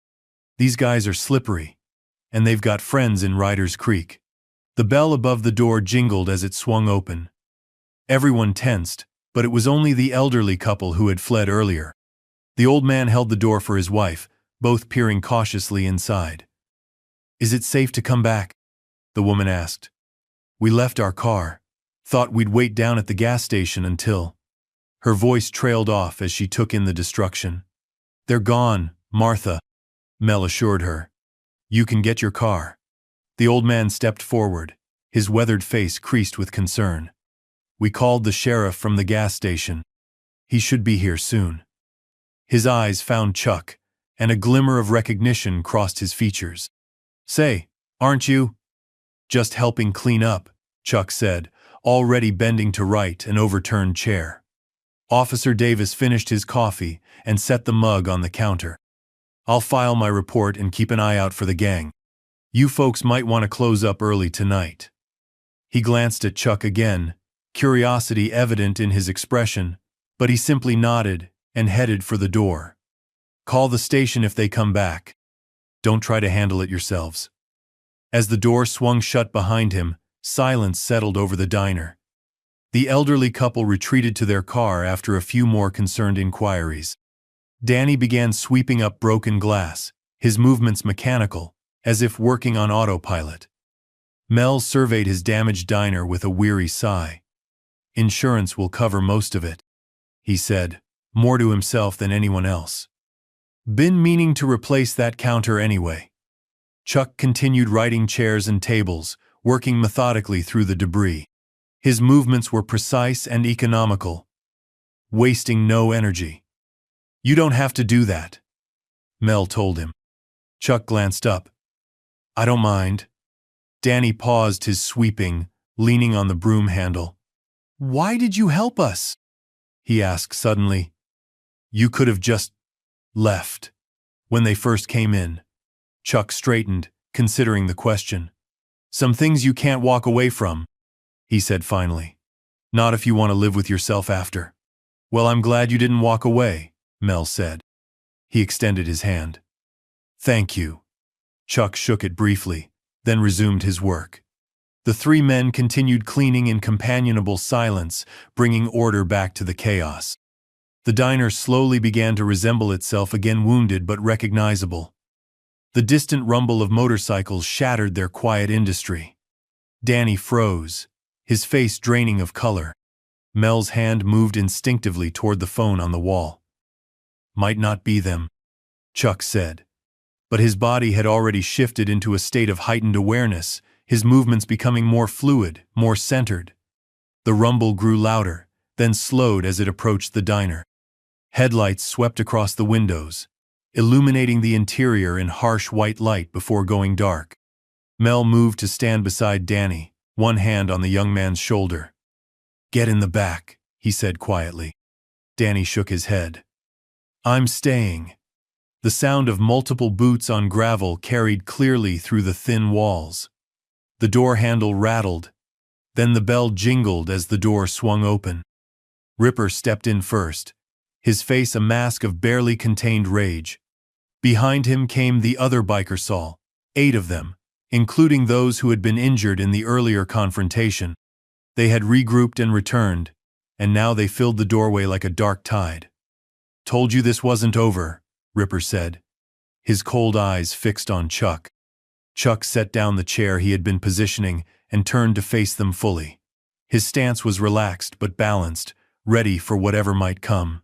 These guys are slippery, and they've got friends in Riders Creek." The bell above the door jingled as it swung open. Everyone tensed, but it was only the elderly couple who had fled earlier. The old man held the door for his wife, both peering cautiously inside. "Is it safe to come back?" the woman asked. "We left our car. Thought we'd wait down at the gas station until—" Her voice trailed off as she took in the destruction. "They're gone, Martha," Mel assured her. "You can get your car." The old man stepped forward, his weathered face creased with concern. "We called the sheriff from the gas station. He should be here soon." His eyes found Chuck, and a glimmer of recognition crossed his features. "Say, aren't you just helping clean up?" Chuck said, already bending to right an overturned chair. Officer Davis finished his coffee and set the mug on the counter. "I'll file my report and keep an eye out for the gang. You folks might want to close up early tonight." He glanced at Chuck again, curiosity evident in his expression, but he simply nodded and headed for the door. "Call the station if they come back. Don't try to handle it yourselves." As the door swung shut behind him, silence settled over the diner. The elderly couple retreated to their car after a few more concerned inquiries. Danny began sweeping up broken glass, his movements mechanical, as if working on autopilot. Mel surveyed his damaged diner with a weary sigh. "Insurance will cover most of it," he said, more to himself than anyone else. "Been meaning to replace that counter anyway." Chuck continued righting chairs and tables, working methodically through the debris. His movements were precise and economical, wasting no energy. "You don't have to do that," Mel told him. Chuck glanced up. "I don't mind." Danny paused his sweeping, leaning on the broom handle. "Why did you help us?" he asked suddenly. "You could have just left when they first came in." Chuck straightened, considering the question. "Some things you can't walk away from," he said finally. "Not if you want to live with yourself after." "Well, I'm glad you didn't walk away," Mel said. He extended his hand. "Thank you." Chuck shook it briefly, then resumed his work. The three men continued cleaning in companionable silence, bringing order back to the chaos. The diner slowly began to resemble itself again, wounded but recognizable. The distant rumble of motorcycles shattered their quiet industry. Danny froze, his face draining of color. Mel's hand moved instinctively toward the phone on the wall. "Might not be them," Chuck said. But his body had already shifted into a state of heightened awareness, his movements becoming more fluid, more centered. The rumble grew louder, then slowed as it approached the diner. Headlights swept across the windows, illuminating the interior in harsh white light before going dark. Mel moved to stand beside Danny, one hand on the young man's shoulder. "Get in the back," he said quietly. Danny shook his head. "I'm staying." The sound of multiple boots on gravel carried clearly through the thin walls. The door handle rattled, then the bell jingled as the door swung open. Ripper stepped in first, his face a mask of barely contained rage. Behind him came the other biker Saul, 8 of them, including those who had been injured in the earlier confrontation. They had regrouped and returned, and now they filled the doorway like a dark tide. "Told you this wasn't over," Ripper said, his cold eyes fixed on Chuck. Chuck set down the chair he had been positioning and turned to face them fully. His stance was relaxed but balanced, ready for whatever might come.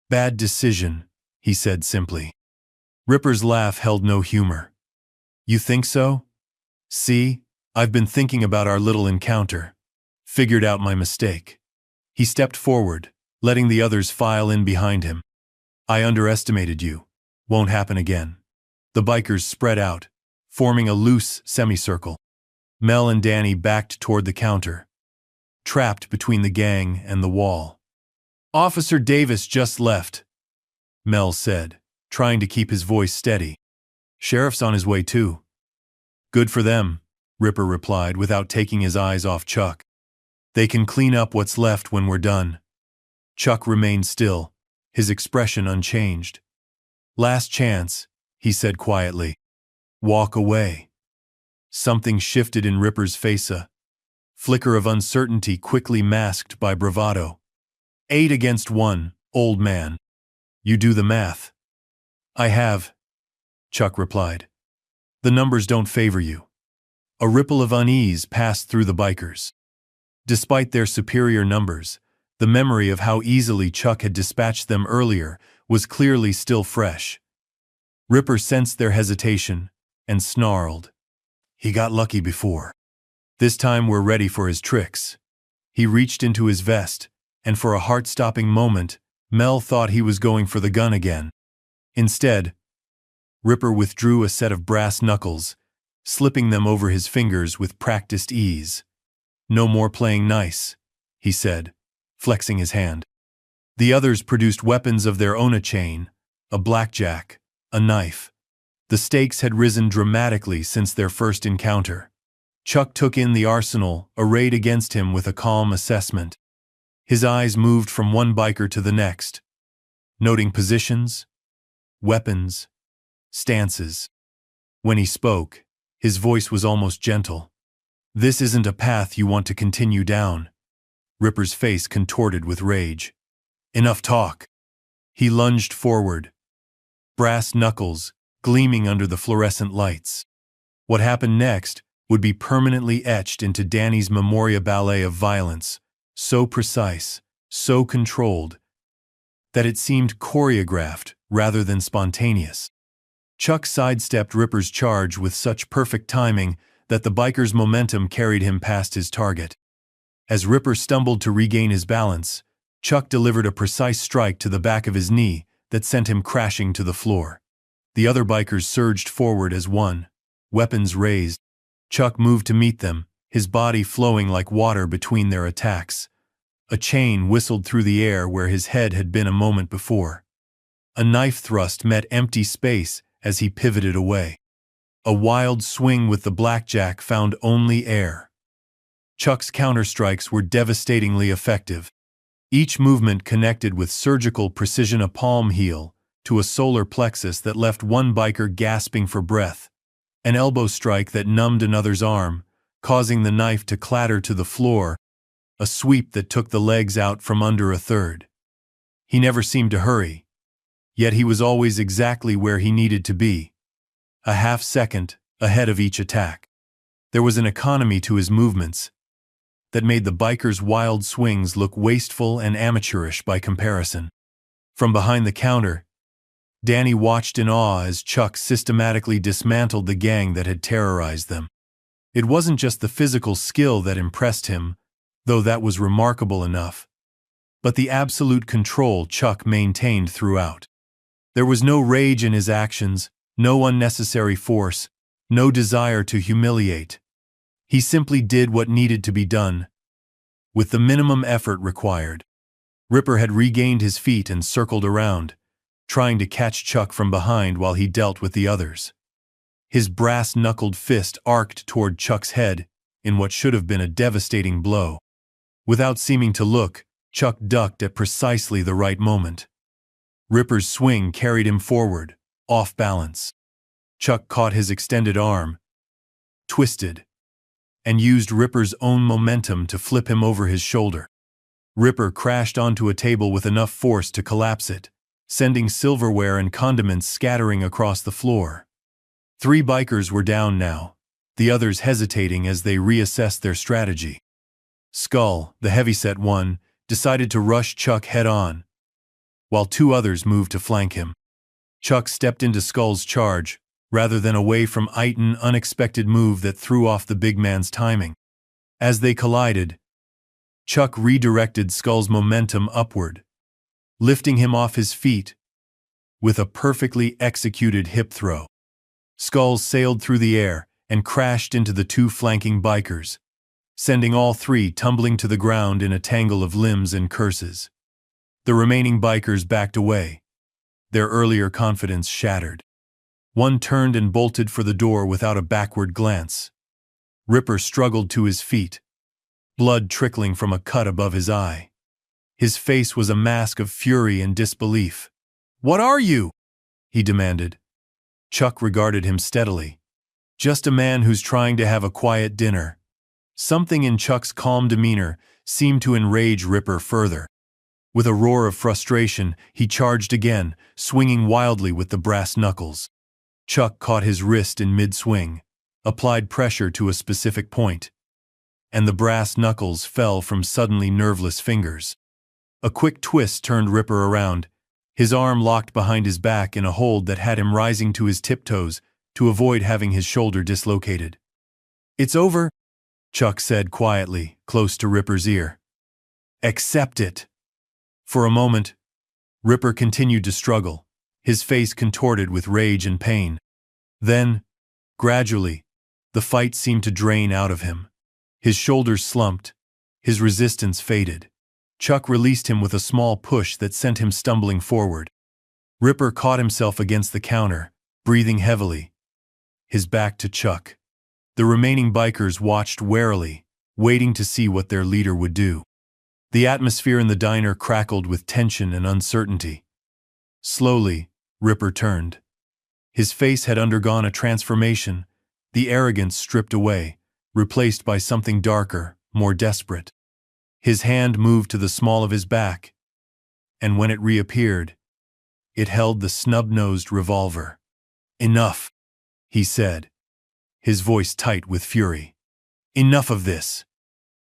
"Bad decision," he said simply. Ripper's laugh held no humor. "You think so? See, I've been thinking about our little encounter. Figured out my mistake." He stepped forward, letting the others file in behind him. "I underestimated you. Won't happen again." The bikers spread out, forming a loose semicircle. Mel and Danny backed toward the counter, trapped between the gang and the wall. "Officer Davis just left," Mel said, trying to keep his voice steady. "Sheriff's on his way too." "Good for them," Ripper replied without taking his eyes off Chuck. "They can clean up what's left when we're done." Chuck remained still, his expression unchanged. "Last chance," he said quietly. "Walk away." Something shifted in Ripper's face, a flicker of uncertainty quickly masked by bravado. 8 against 1, old man. You do the math." "I have," Chuck replied. "The numbers don't favor you." A ripple of unease passed through the bikers. Despite their superior numbers, the memory of how easily Chuck had dispatched them earlier was clearly still fresh. Ripper sensed their hesitation and snarled. "He got lucky before. This time we're ready for his tricks." He reached into his vest, and for a heart-stopping moment, Mel thought he was going for the gun again. Instead, Ripper withdrew a set of brass knuckles, slipping them over his fingers with practiced ease. "No more playing nice," he said, flexing his hand. The others produced weapons of their own, a chain, a blackjack, a knife. The stakes had risen dramatically since their first encounter. Chuck took in the arsenal arrayed against him with a calm assessment. His eyes moved from one biker to the next, noting positions, weapons, stances. When he spoke, his voice was almost gentle. "This isn't a path you want to continue down." Ripper's face contorted with rage. "Enough talk." He lunged forward, brass knuckles gleaming under the fluorescent lights. What happened next would be permanently etched into Danny's memoria ballet of violence, so precise, so controlled, that it seemed choreographed rather than spontaneous. Chuck sidestepped Ripper's charge with such perfect timing that the biker's momentum carried him past his target. As Ripper stumbled to regain his balance, Chuck delivered a precise strike to the back of his knee that sent him crashing to the floor. The other bikers surged forward as one, weapons raised. Chuck moved to meet them, his body flowing like water between their attacks. A chain whistled through the air where his head had been a moment before. A knife thrust met empty space as he pivoted away. A wild swing with the blackjack found only air. Chuck's counterstrikes were devastatingly effective. Each movement connected with surgical precision, a palm heel to a solar plexus that left one biker gasping for breath, an elbow strike that numbed another's arm, causing the knife to clatter to the floor, a sweep that took the legs out from under a third. He never seemed to hurry, yet he was always exactly where he needed to be, a half-second ahead of each attack. There was an economy to his movements that made the biker's wild swings look wasteful and amateurish by comparison. From behind the counter, Danny watched in awe as Chuck systematically dismantled the gang that had terrorized them. It wasn't just the physical skill that impressed him, though that was remarkable enough, but the absolute control Chuck maintained throughout. There was no rage in his actions, no unnecessary force, no desire to humiliate. He simply did what needed to be done, with the minimum effort required. Ripper had regained his feet and circled around, trying to catch Chuck from behind while he dealt with the others. His brass-knuckled fist arced toward Chuck's head in what should have been a devastating blow. Without seeming to look, Chuck ducked at precisely the right moment. Ripper's swing carried him forward, off balance. Chuck caught his extended arm, twisted, and used Ripper's own momentum to flip him over his shoulder. Ripper crashed onto a table with enough force to collapse it, sending silverware and condiments scattering across the floor. 3 bikers were down now, the others hesitating as they reassessed their strategy. Skull, the heavyset one, decided to rush Chuck head-on, while 2 others moved to flank him. Chuck stepped into Skull's charge, rather than away from an unexpected move that threw off the big man's timing. As they collided, Chuck redirected Skull's momentum upward, lifting him off his feet with a perfectly executed hip throw. Skull sailed through the air and crashed into the 2 flanking bikers, sending all 3 tumbling to the ground in a tangle of limbs and curses. The remaining bikers backed away, their earlier confidence shattered. One turned and bolted for the door without a backward glance. Ripper struggled to his feet, blood trickling from a cut above his eye. His face was a mask of fury and disbelief. "What are you?" he demanded. Chuck regarded him steadily. "Just a man who's trying to have a quiet dinner." Something in Chuck's calm demeanor seemed to enrage Ripper further. With a roar of frustration, he charged again, swinging wildly with the brass knuckles. Chuck caught his wrist in mid-swing, applied pressure to a specific point, and the brass knuckles fell from suddenly nerveless fingers. A quick twist turned Ripper around, his arm locked behind his back in a hold that had him rising to his tiptoes to avoid having his shoulder dislocated. "It's over," Chuck said quietly, close to Ripper's ear. "Accept it." For a moment, Ripper continued to struggle, his face contorted with rage and pain. Then, gradually, the fight seemed to drain out of him. His shoulders slumped, his resistance faded. Chuck released him with a small push that sent him stumbling forward. Ripper caught himself against the counter, breathing heavily, his back to Chuck. The remaining bikers watched warily, waiting to see what their leader would do. The atmosphere in the diner crackled with tension and uncertainty. Slowly, Ripper turned. His face had undergone a transformation, the arrogance stripped away, replaced by something darker, more desperate. His hand moved to the small of his back, and when it reappeared, it held the snub-nosed revolver. "Enough," he said, his voice tight with fury. "Enough of this."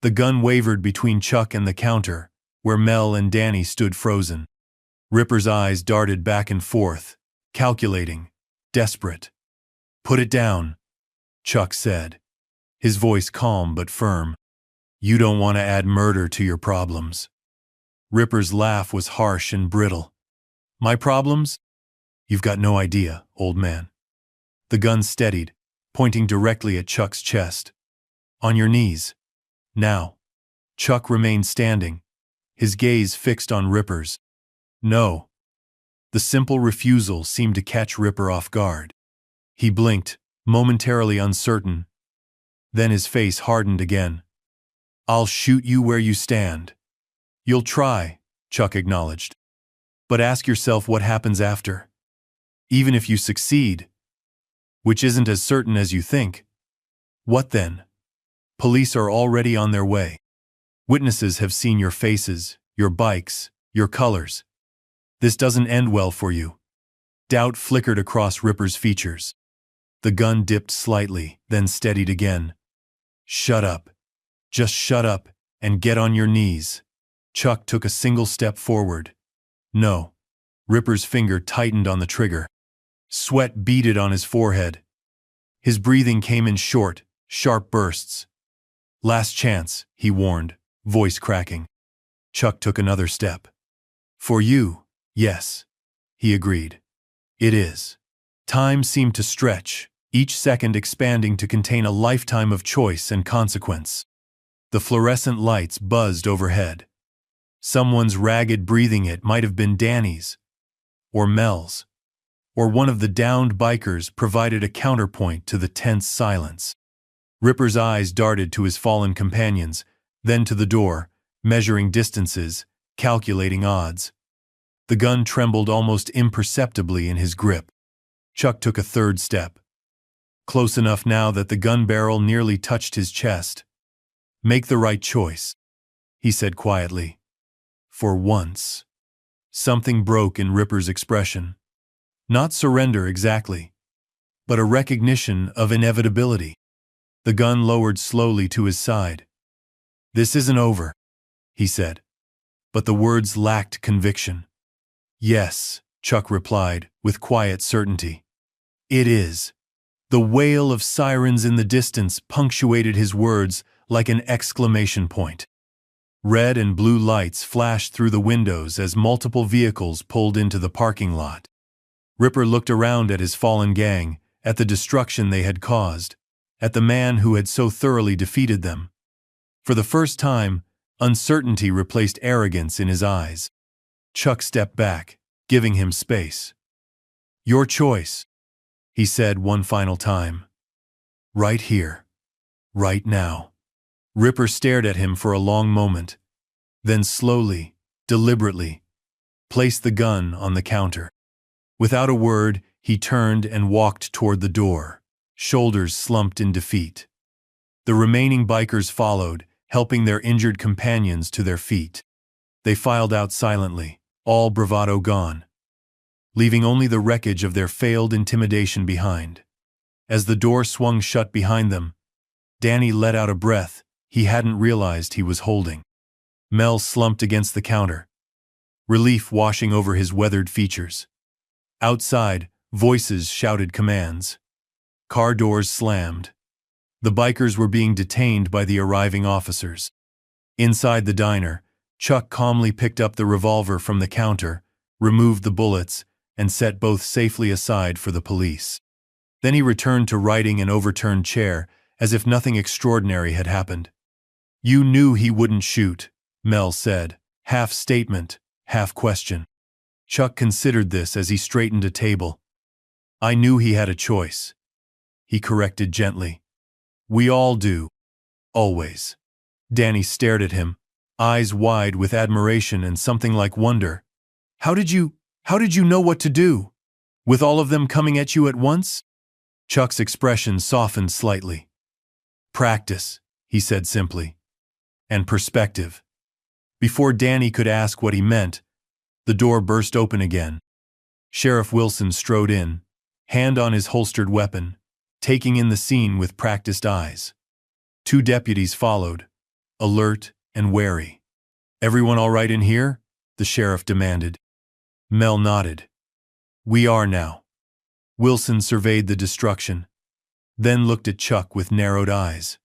The gun wavered between Chuck and the counter, where Mel and Danny stood frozen. Ripper's eyes darted back and forth, calculating, desperate. "Put it down," Chuck said, his voice calm but firm. "You don't want to add murder to your problems." Ripper's laugh was harsh and brittle. "My problems? You've got no idea, old man." The gun steadied, pointing directly at Chuck's chest. "On your knees. Now." Chuck remained standing, his gaze fixed on Ripper's. "No." The simple refusal seemed to catch Ripper off guard. He blinked, momentarily uncertain. Then his face hardened again. "I'll shoot you where you stand." "You'll try," Chuck acknowledged. "But ask yourself what happens after. Even if you succeed, which isn't as certain as you think, what then? Police are already on their way. Witnesses have seen your faces, your bikes, your colors. This doesn't end well for you." Doubt flickered across Ripper's features. The gun dipped slightly, then steadied again. "Shut up. Just shut up and get on your knees." Chuck took a single step forward. "No." Ripper's finger tightened on the trigger. Sweat beaded on his forehead. His breathing came in short, sharp bursts. "Last chance," he warned, voice cracking. Chuck took another step. "For you, yes," he agreed. "It is." Time seemed to stretch, each second expanding to contain a lifetime of choice and consequence. The fluorescent lights buzzed overhead. Someone's ragged breathing. It might have been Danny's, or Mel's, or one of the downed bikers provided a counterpoint to the tense silence. Ripper's eyes darted to his fallen companions, then to the door, measuring distances, calculating odds. The gun trembled almost imperceptibly in his grip. Chuck took a third step. close enough now that the gun barrel nearly touched his chest. "Make the right choice," he said quietly. For once. Something broke in Ripper's expression. Not surrender exactly, but a recognition of inevitability. The gun lowered slowly to his side. "This isn't over," he said. But the words lacked conviction. "Yes," Chuck replied, with quiet certainty. "It is." The wail of sirens in the distance punctuated his words like an exclamation point. Red and blue lights flashed through the windows as multiple vehicles pulled into the parking lot. Ripper looked around at his fallen gang, at the destruction they had caused, at the man who had so thoroughly defeated them. For the first time, uncertainty replaced arrogance in his eyes. Chuck stepped back, giving him space. "Your choice," he said one final time. "Right here. Right now." Ripper stared at him for a long moment, then slowly, deliberately, placed the gun on the counter. Without a word, he turned and walked toward the door, shoulders slumped in defeat. The remaining bikers followed, helping their injured companions to their feet. They filed out silently, all bravado gone, leaving only the wreckage of their failed intimidation behind. As the door swung shut behind them, Danny let out a breath he hadn't realized he was holding. Mel slumped against the counter, relief washing over his weathered features. Outside, voices shouted commands. Car doors slammed. The bikers were being detained by the arriving officers. Inside the diner, Chuck calmly picked up the revolver from the counter, removed the bullets, and set both safely aside for the police. Then he returned to righting an overturned chair, as if nothing extraordinary had happened. "You knew he wouldn't shoot," Mel said, half statement, half question. Chuck considered this as he straightened a table. "I knew he had a choice," he corrected gently. "We all do. Always." Danny stared at him, eyes wide with admiration and something like wonder. How did you know what to do? With all of them coming at you at once?" Chuck's expression softened slightly. "Practice," he said simply. "And perspective." Before Danny could ask what he meant, the door burst open again. Sheriff Wilson strode in, hand on his holstered weapon, taking in the scene with practiced eyes. Two deputies followed, alert and wary. "Everyone all right in here?" the sheriff demanded. Mel nodded. "We are now." Wilson surveyed the destruction, then looked at Chuck with narrowed eyes.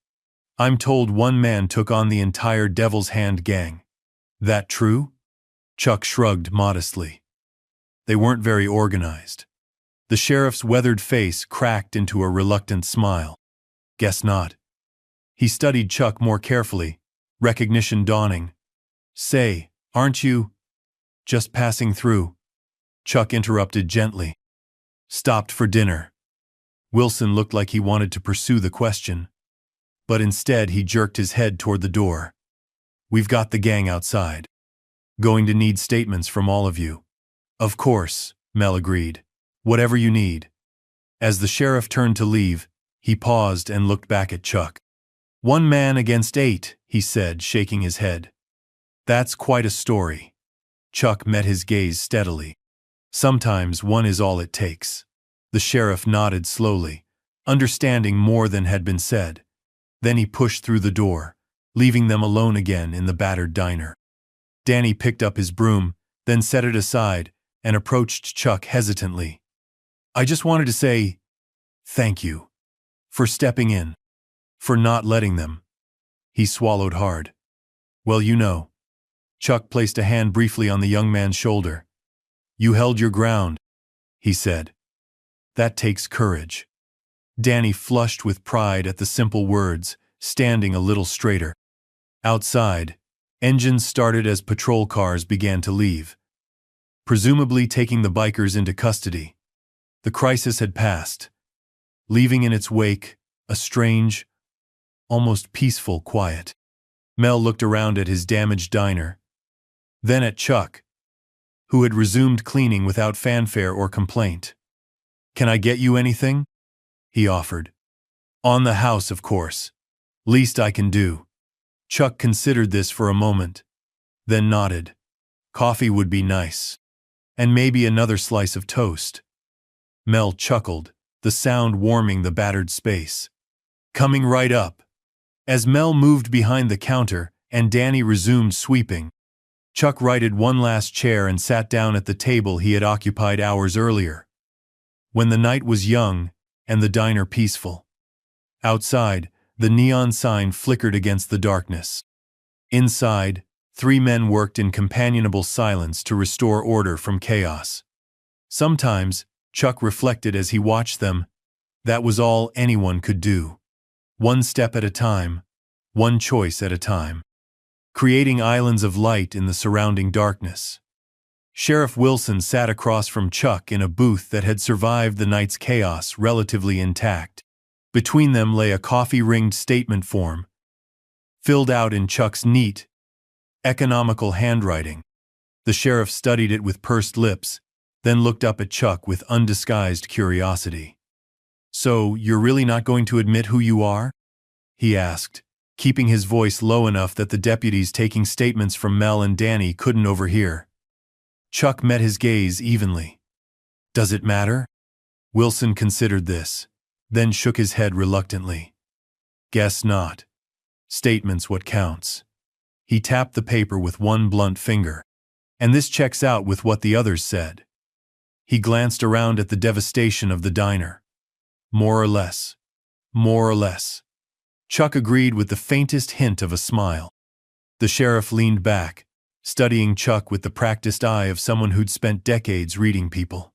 "I'm told one man took on the entire Devil's Hand gang. That true?" Chuck shrugged modestly. "They weren't very organized." The sheriff's weathered face cracked into a reluctant smile. "Guess not." He studied Chuck more carefully, recognition dawning. "Say, aren't you just passing through?" Chuck interrupted gently. "Stopped for dinner." Wilson looked like he wanted to pursue the question, but instead he jerked his head toward the door. "We've got the gang outside. Going to need statements from all of you." "Of course," Mel agreed. "Whatever you need." As the sheriff turned to leave, he paused and looked back at Chuck. "1 man against 8, he said, shaking his head. "That's quite a story." Chuck met his gaze steadily. "Sometimes 1 is all it takes." The sheriff nodded slowly, understanding more than had been said. Then he pushed through the door, leaving them alone again in the battered diner. Danny picked up his broom, then set it aside, and approached Chuck hesitantly. "I just wanted to say thank you for stepping in, for not letting them." He swallowed hard. "Well, you know." Chuck placed a hand briefly on the young man's shoulder. "You held your ground," he said. "That takes courage." Danny flushed with pride at the simple words, standing a little straighter. Outside, engines started as patrol cars began to leave, presumably taking the bikers into custody. The crisis had passed, leaving in its wake a strange, almost peaceful quiet. Mel looked around at his damaged diner, then at Chuck, who had resumed cleaning without fanfare or complaint. "Can I get you anything?" he offered. On the house, of course. Least I can do. Chuck considered this for a moment, then nodded. Coffee would be nice. And maybe another slice of toast. Mel chuckled, the sound warming the battered space. Coming right up. As Mel moved behind the counter and Danny resumed sweeping, Chuck righted one last chair and sat down at the table he had occupied hours earlier. When the night was young and the diner peaceful. Outside, the neon sign flickered against the darkness. Inside, 3 men worked in companionable silence to restore order from chaos. Sometimes, Chuck reflected as he watched them, that was all anyone could do. One step at a time, one choice at a time. Creating islands of light in the surrounding darkness. Sheriff Wilson sat across from Chuck in a booth that had survived the night's chaos relatively intact. Between them lay a coffee-ringed statement form, filled out in Chuck's neat, economical handwriting. The sheriff studied it with pursed lips, then looked up at Chuck with undisguised curiosity. "So, you're really not going to admit who you are?" he asked, keeping his voice low enough that the deputies taking statements from Mel and Danny couldn't overhear. Chuck met his gaze evenly. "Does it matter?" Wilson considered this, then shook his head reluctantly. "Guess not. Statement's what counts." He tapped the paper with one blunt finger. "And this checks out with what the others said." He glanced around at the devastation of the diner. "More or less. More or less." Chuck agreed with the faintest hint of a smile. The sheriff leaned back, studying Chuck with the practiced eye of someone who'd spent decades reading people.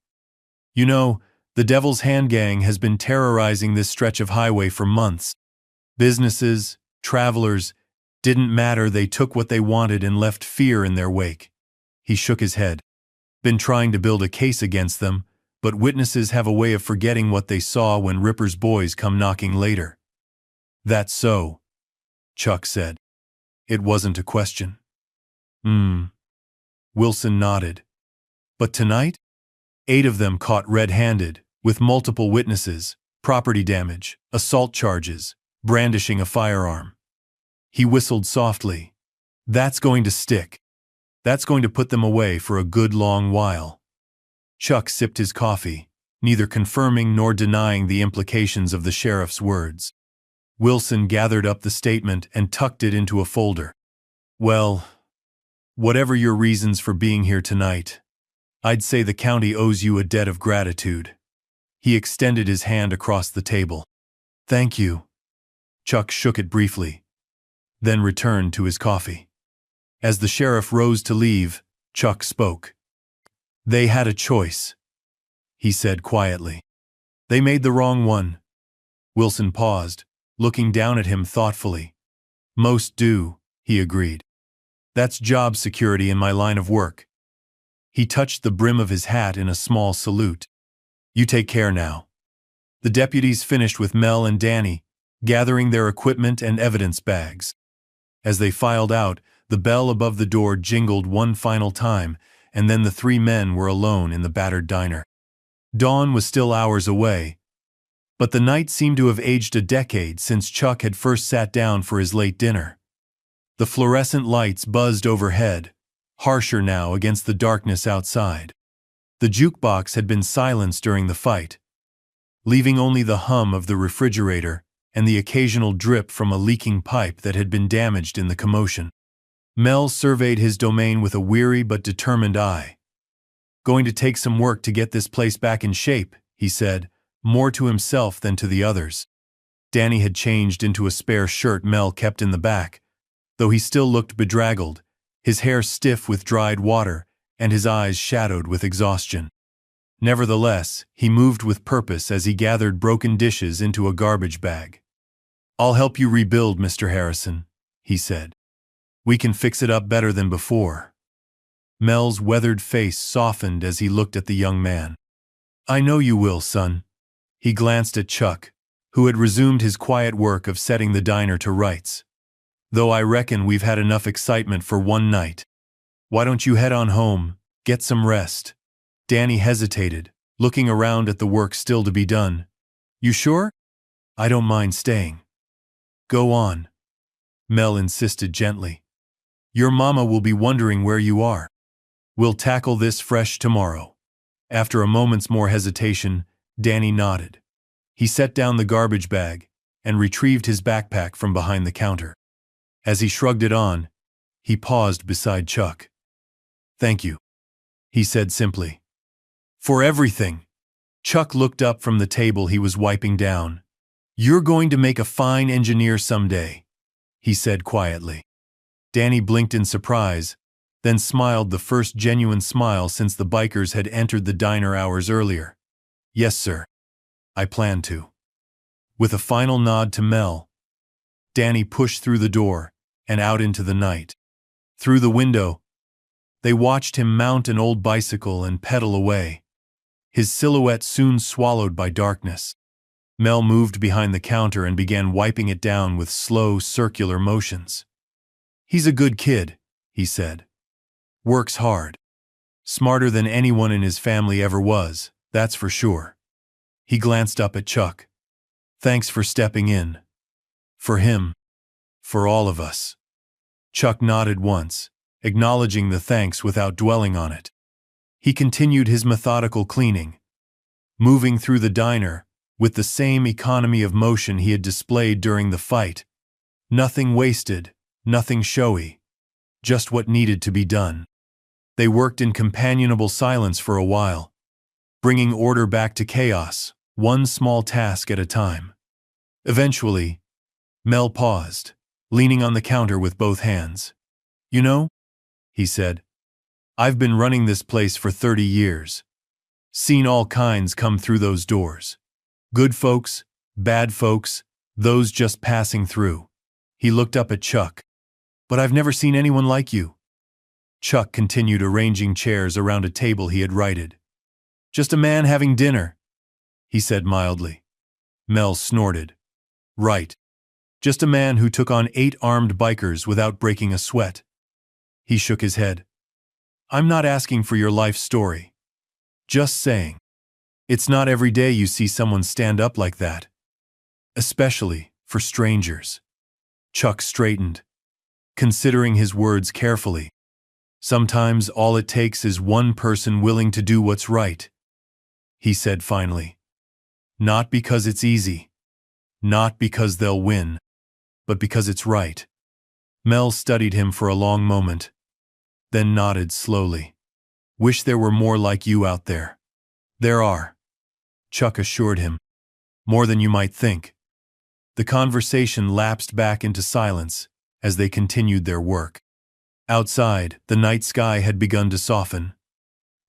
"You know, the Devil's Hand Gang has been terrorizing this stretch of highway for months. Businesses, travelers, didn't matter, they took what they wanted and left fear in their wake." He shook his head. "Been trying to build a case against them, but witnesses have a way of forgetting what they saw when Ripper's boys come knocking later." "That's so," Chuck said. It wasn't a question. Wilson nodded. "But tonight? 8 of them caught red-handed, with multiple witnesses, property damage, assault charges, brandishing a firearm." He whistled softly. "That's going to stick. That's going to put them away for a good long while." Chuck sipped his coffee, neither confirming nor denying the implications of the sheriff's words. Wilson gathered up the statement and tucked it into a folder. "Well, whatever your reasons for being here tonight, I'd say the county owes you a debt of gratitude." He extended his hand across the table. "Thank you." Chuck shook it briefly, then returned to his coffee. As the sheriff rose to leave, Chuck spoke. "They had a choice," he said quietly. "They made the wrong one." Wilson paused, looking down at him thoughtfully. "Most do," he agreed. "That's job security in my line of work." He touched the brim of his hat in a small salute. "You take care now." The deputies finished with Mel and Danny, gathering their equipment and evidence bags. As they filed out, the bell above the door jingled one final time, and then the 3 men were alone in the battered diner. Dawn was still hours away, but the night seemed to have aged a decade since Chuck had first sat down for his late dinner. The fluorescent lights buzzed overhead, harsher now against the darkness outside. The jukebox had been silenced during the fight, leaving only the hum of the refrigerator and the occasional drip from a leaking pipe that had been damaged in the commotion. Mel surveyed his domain with a weary but determined eye. "Going to take some work to get this place back in shape," he said, more to himself than to the others. Danny had changed into a spare shirt Mel kept in the back, though he still looked bedraggled, his hair stiff with dried water and his eyes shadowed with exhaustion. Nevertheless, he moved with purpose as he gathered broken dishes into a garbage bag. "I'll help you rebuild, Mr. Harrison," he said. "We can fix it up better than before." Mel's weathered face softened as he looked at the young man. "I know you will, son." He glanced at Chuck, who had resumed his quiet work of setting the diner to rights. "Though I reckon we've had enough excitement for one night. Why don't you head on home, get some rest?" Danny hesitated, looking around at the work still to be done. "You sure?" I don't mind staying. Go on, Mel insisted gently. Your mama will be wondering where you are. We'll tackle this fresh tomorrow. After a moment's more hesitation, Danny nodded. He set down the garbage bag and retrieved his backpack from behind the counter. As he shrugged it on, he paused beside Chuck. Thank you, he said simply. For everything. Chuck looked up from the table he was wiping down. You're going to make a fine engineer someday, he said quietly. Danny blinked in surprise, then smiled the first genuine smile since the bikers had entered the diner hours earlier. Yes, sir. I plan to. With a final nod to Mel, Danny pushed through the door and out into the night. Through the window, they watched him mount an old bicycle and pedal away, his silhouette soon swallowed by darkness. Mel moved behind the counter and began wiping it down with slow, circular motions. He's a good kid, he said. Works hard. Smarter than anyone in his family ever was, that's for sure. He glanced up at Chuck. Thanks for stepping in. For him. For all of us. Chuck nodded once, acknowledging the thanks without dwelling on it. He continued his methodical cleaning, moving through the diner with the same economy of motion he had displayed during the fight. Nothing wasted, nothing showy, just what needed to be done. They worked in companionable silence for a while, bringing order back to chaos, one small task at a time. Eventually, Mel paused, leaning on the counter with both hands. You know, he said, I've been running this place for 30 years. Seen all kinds come through those doors. Good folks, bad folks, those just passing through. He looked up at Chuck. But I've never seen anyone like you. Chuck continued arranging chairs around a table he had righted. Just a man having dinner, he said mildly. Mel snorted. Right. Just a man who took on 8 armed bikers without breaking a sweat. He shook his head. I'm not asking for your life story. Just saying. It's not every day you see someone stand up like that. Especially for strangers. Chuck straightened, considering his words carefully. Sometimes all it takes is one person willing to do what's right, he said finally. Not because it's easy. Not because they'll win. But because it's right. Mel studied him for a long moment, then nodded slowly. Wish there were more like you out there. There are, Chuck assured him. More than you might think. The conversation lapsed back into silence as they continued their work. Outside, the night sky had begun to soften,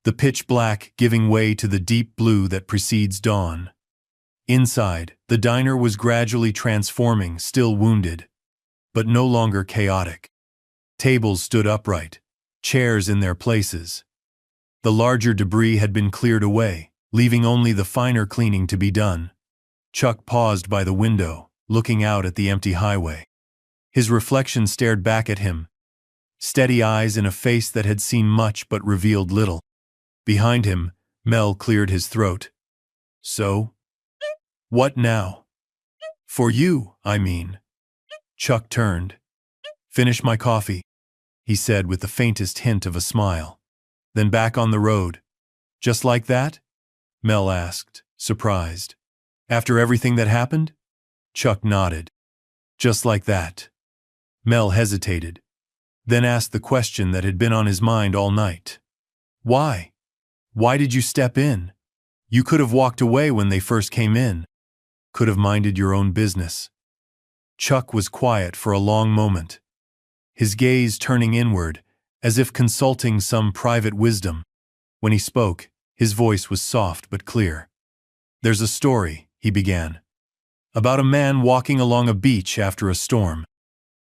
the pitch black giving way to the deep blue that precedes dawn. Inside, the diner was gradually transforming, still wounded, but no longer chaotic. Tables stood upright, chairs in their places. The larger debris had been cleared away, leaving only the finer cleaning to be done. Chuck paused by the window, looking out at the empty highway. His reflection stared back at him, steady eyes in a face that had seen much but revealed little. Behind him, Mel cleared his throat. So? What now? For you, I mean. Chuck turned. Finish my coffee, he said with the faintest hint of a smile. Then back on the road. Just like that? Mel asked, surprised. After everything that happened? Chuck nodded. Just like that. Mel hesitated, then asked the question that had been on his mind all night. Why? Why did you step in? You could have walked away when they first came in. Could have minded your own business. Chuck was quiet for a long moment, his gaze turning inward, as if consulting some private wisdom. When he spoke, his voice was soft but clear. There's a story, he began, about a man walking along a beach after a storm.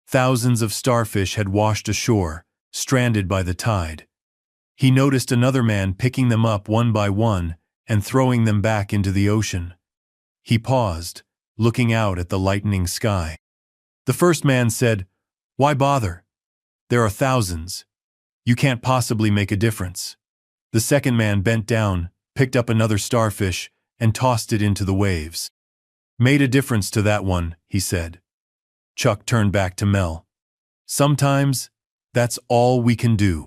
Thousands of starfish had washed ashore, stranded by the tide. He noticed another man picking them up one by one and throwing them back into the ocean. He paused, looking out at the lightening sky. The first man said, "Why bother? There are thousands. You can't possibly make a difference." The second man bent down, picked up another starfish, and tossed it into the waves. Made a difference to that one, he said. Chuck turned back to Mel. Sometimes, that's all we can do.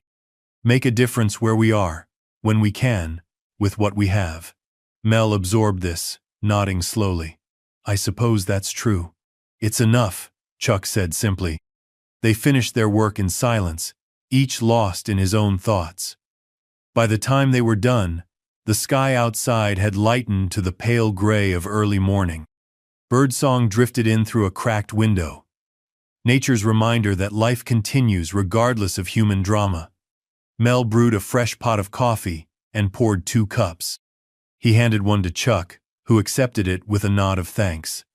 Make a difference where we are, when we can, with what we have. Mel absorbed this, nodding slowly. I suppose that's true. It's enough, Chuck said simply. They finished their work in silence, each lost in his own thoughts. By the time they were done, the sky outside had lightened to the pale gray of early morning. Birdsong drifted in through a cracked window. Nature's reminder that life continues regardless of human drama. Mel brewed a fresh pot of coffee and poured 2 cups. He handed one to Chuck, who accepted it with a nod of thanks.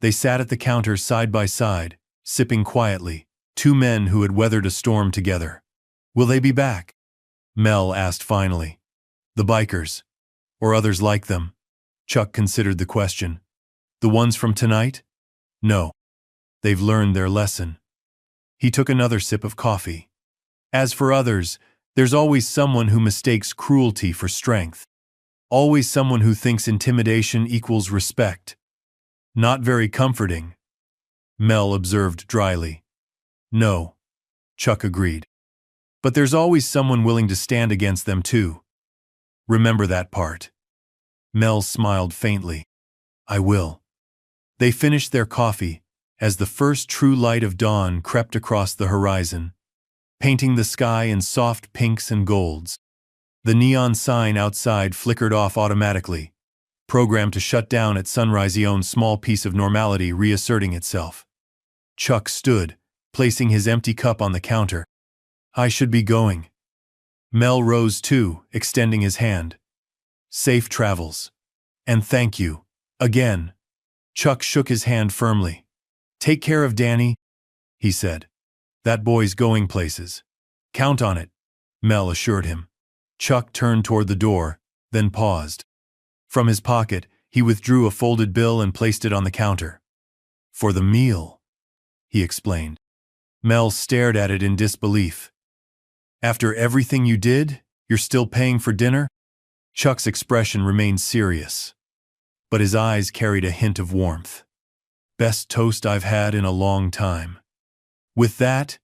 They sat at the counter side by side, sipping quietly, 2 men who had weathered a storm together. Will they be back? Mel asked finally. The bikers, or others like them? Chuck considered the question. The ones from tonight? No. They've learned their lesson. He took another sip of coffee. As for others, there's always someone who mistakes cruelty for strength. Always someone who thinks intimidation equals respect. Not very comforting, Mel observed dryly. No, Chuck agreed. But there's always someone willing to stand against them too. Remember that part. Mel smiled faintly. I will. They finished their coffee as the first true light of dawn crept across the horizon, painting the sky in soft pinks and golds. The neon sign outside flickered off automatically, programmed to shut down at sunrise's own small piece of normality reasserting itself. Chuck stood, placing his empty cup on the counter. I should be going. Mel rose too, extending his hand. Safe travels. And thank you. Again. Chuck shook his hand firmly. Take care of Danny, he said. That boy's going places. Count on it, Mel assured him. Chuck turned toward the door, then paused. From his pocket, he withdrew a folded bill and placed it on the counter. For the meal, he explained. Mel stared at it in disbelief. After everything you did, you're still paying for dinner? Chuck's expression remained serious, but his eyes carried a hint of warmth. Best toast I've had in a long time. With that,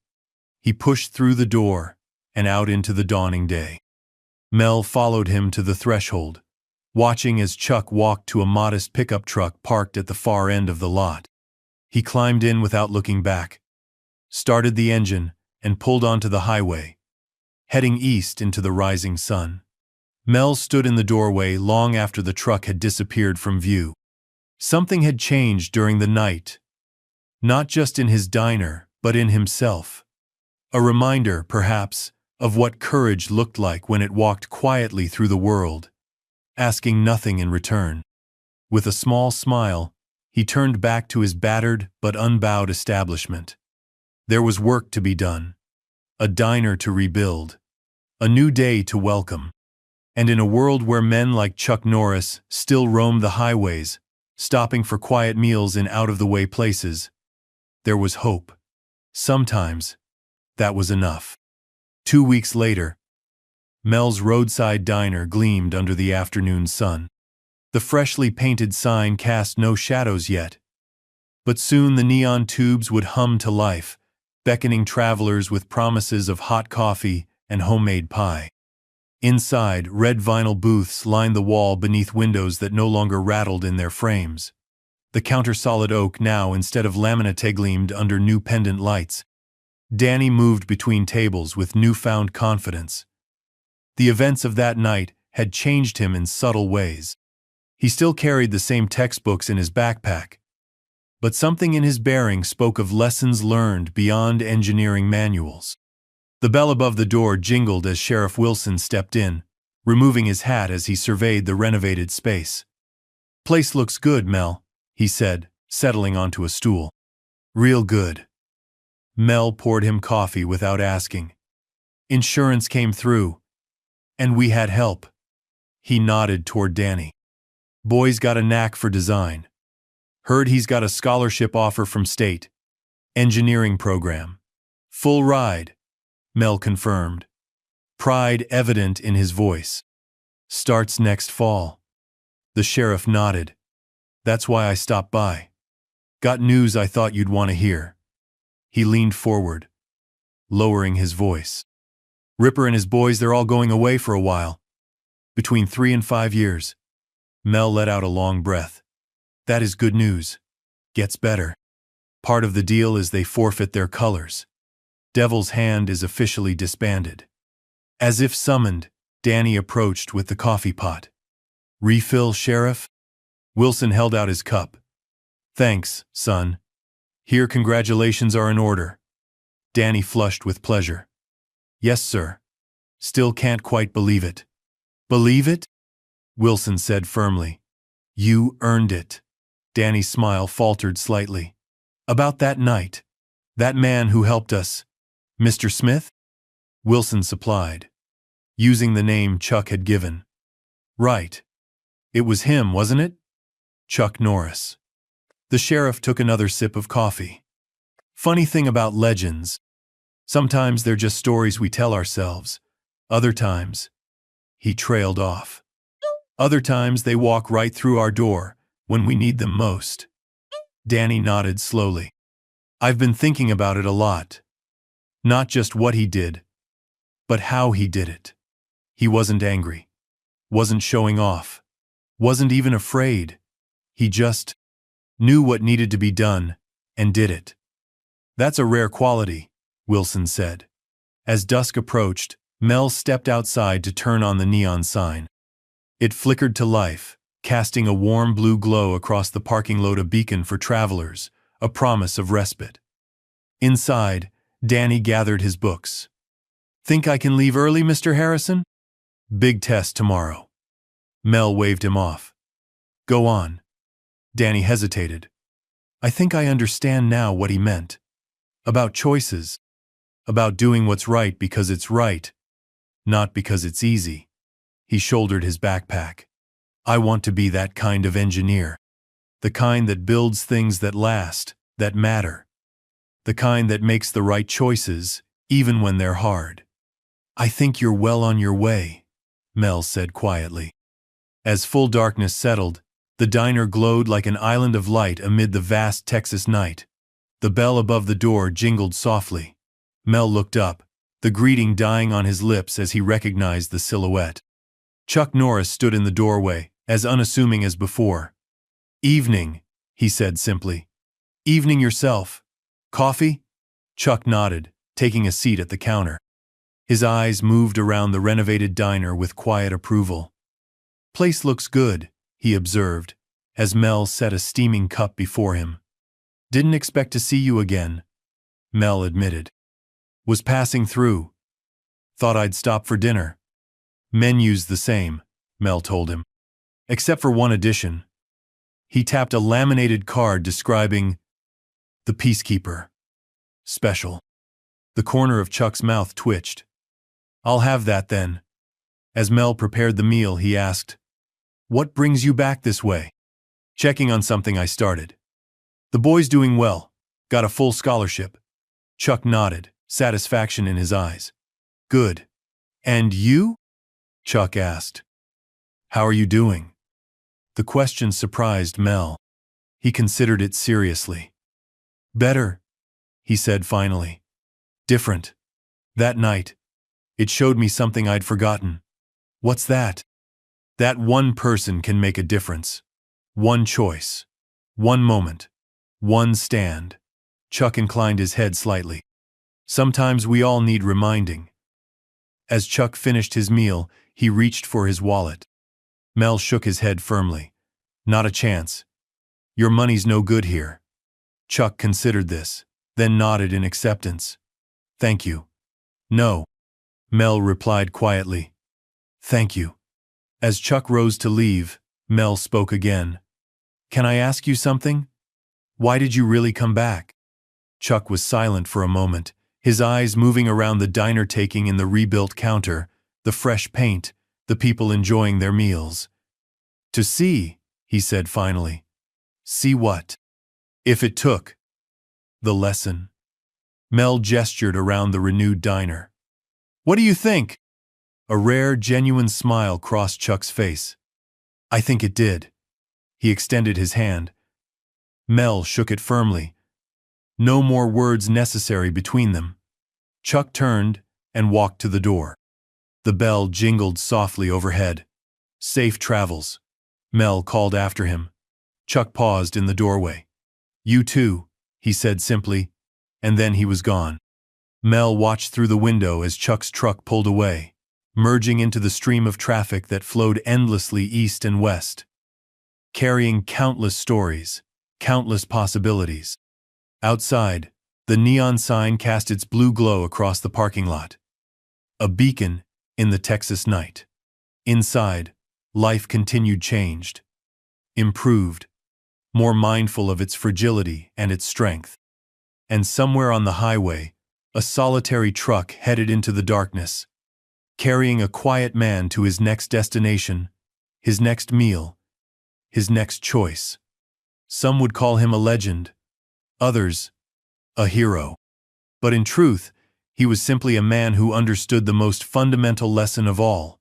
he pushed through the door and out into the dawning day. Mel followed him to the threshold, watching as Chuck walked to a modest pickup truck parked at the far end of the lot. He climbed in without looking back, started the engine, and pulled onto the highway, heading east into the rising sun. Mel stood in the doorway long after the truck had disappeared from view. Something had changed during the night, not just in his diner, but in himself. A reminder, perhaps, of what courage looked like when it walked quietly through the world, asking nothing in return. With a small smile, he turned back to his battered but unbowed establishment. There was work to be done, a diner to rebuild, a new day to welcome. And in a world where men like Chuck Norris still roamed the highways, stopping for quiet meals in out-of-the-way places, there was hope. Sometimes, that was enough. 2 weeks later, Mel's roadside diner gleamed under the afternoon sun. The freshly painted sign cast no shadows yet, but soon the neon tubes would hum to life, beckoning travelers with promises of hot coffee and homemade pie. Inside, red vinyl booths lined the wall beneath windows that no longer rattled in their frames. The counter solid oak now instead of laminate gleamed under new pendant lights. Danny moved between tables with newfound confidence. The events of that night had changed him in subtle ways. He still carried the same textbooks in his backpack, but something in his bearing spoke of lessons learned beyond engineering manuals. The bell above the door jingled as Sheriff Wilson stepped in, removing his hat as he surveyed the renovated space. Place looks good, Mel, he said, settling onto a stool. Real good. Mel poured him coffee without asking. Insurance came through, and we had help. He nodded toward Danny. Boy's got a knack for design. Heard he's got a scholarship offer from state. Engineering program. Full ride, Mel confirmed, pride evident in his voice. Starts next fall. The sheriff nodded. That's why I stopped by. Got news I thought you'd want to hear." He leaned forward, lowering his voice. "Ripper and his boys, they're all going away for a while. Between 3 and 5 years." Mel let out a long breath. "That is good news. Gets better. Part of the deal is they forfeit their colors. Devil's Hand is officially disbanded." As if summoned, Danny approached with the coffee pot. "Refill, Sheriff?" Wilson held out his cup. "Thanks, son. Here, congratulations are in order." Danny flushed with pleasure. "Yes, sir. Still can't quite believe it." "Believe it?" Wilson said firmly. "You earned it." Danny's smile faltered slightly. "About that night. That man who helped us. Mr. Smith?" Wilson supplied, using the name Chuck had given. "Right. It was him, wasn't it? Chuck Norris." The sheriff took another sip of coffee. "Funny thing about legends. Sometimes they're just stories we tell ourselves. Other times," he trailed off, "other times they walk right through our door when we need them most." Danny nodded slowly. "I've been thinking about it a lot. Not just what he did, but how he did it. He wasn't angry. Wasn't showing off. Wasn't even afraid. He just knew what needed to be done and did it." "That's a rare quality," Wilson said. As dusk approached, Mel stepped outside to turn on the neon sign. It flickered to life, casting a warm blue glow across the parking lot, a beacon for travelers, a promise of respite. Inside, Danny gathered his books. "Think I can leave early, Mr. Harrison? Big test tomorrow." Mel waved him off. "Go on." Danny hesitated. "I think I understand now what he meant. About choices. About doing what's right because it's right, not because it's easy." He shouldered his backpack. "I want to be that kind of engineer. The kind that builds things that last, that matter. The kind that makes the right choices, even when they're hard." "I think you're well on your way," Mel said quietly. As full darkness settled, the diner glowed like an island of light amid the vast Texas night. The bell above the door jingled softly. Mel looked up, the greeting dying on his lips as he recognized the silhouette. Chuck Norris stood in the doorway, as unassuming as before. "Evening," he said simply. "Evening yourself. Coffee?" Chuck nodded, taking a seat at the counter. His eyes moved around the renovated diner with quiet approval. "Place looks good," he observed, as Mel set a steaming cup before him. "Didn't expect to see you again," Mel admitted. "Was passing through. Thought I'd stop for dinner." "Menu's the same," Mel told him. "Except for one addition." He tapped a laminated card describing the Peacekeeper Special. The corner of Chuck's mouth twitched. "I'll have that then." As Mel prepared the meal, he asked, "What brings you back this way?" "Checking on something I started." "The boy's doing well. Got a full scholarship." Chuck nodded, satisfaction in his eyes. "Good. And you?" Chuck asked. "How are you doing?" The question surprised Mel. He considered it seriously. "Better," he said finally. "Different. That night, it showed me something I'd forgotten." "What's that?" "That one person can make a difference. One choice. One moment. One stand." Chuck inclined his head slightly. "Sometimes we all need reminding." As Chuck finished his meal, he reached for his wallet. Mel shook his head firmly. "Not a chance. Your money's no good here." Chuck considered this, then nodded in acceptance. "Thank you." "No," Mel replied quietly. "Thank you." As Chuck rose to leave, Mel spoke again. "Can I ask you something? Why did you really come back?" Chuck was silent for a moment, his eyes moving around the diner, taking in the rebuilt counter, the fresh paint, the people enjoying their meals. "To see," he said finally. "See what?" "If it took the lesson." Mel gestured around the renewed diner. "What do you think?" A rare, genuine smile crossed Chuck's face. "I think it did," He extended his hand. Mel shook it firmly. No more words necessary between them. Chuck turned and walked to the door. The bell jingled softly overhead. Safe travels, Mel called after him. Chuck paused in the doorway. You too, he said simply, and then he was gone. Mel watched through the window as Chuck's truck pulled away, merging into the stream of traffic that flowed endlessly east and west, carrying countless stories, countless possibilities. Outside, the neon sign cast its blue glow across the parking lot. A beacon in the Texas night. Inside, life continued changed, improved, more mindful of its fragility and its strength. And somewhere on the highway, a solitary truck headed into the darkness, carrying a quiet man to his next destination, his next meal, his next choice. Some would call him a legend, others, a hero. But in truth, he was simply a man who understood the most fundamental lesson of all: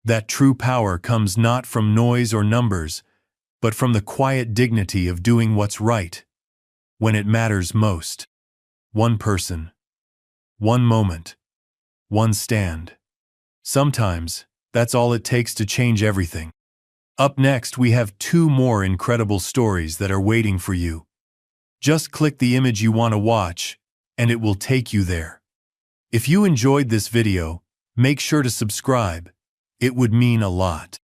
that true power comes not from noise or numbers, but from the quiet dignity of doing what's right, when it matters most. One person, one moment, one stand. Sometimes, that's all it takes to change everything. Up next, we have 2 more incredible stories that are waiting for you. Just click the image you want to watch, and it will take you there. If you enjoyed this video, make sure to subscribe. It would mean a lot.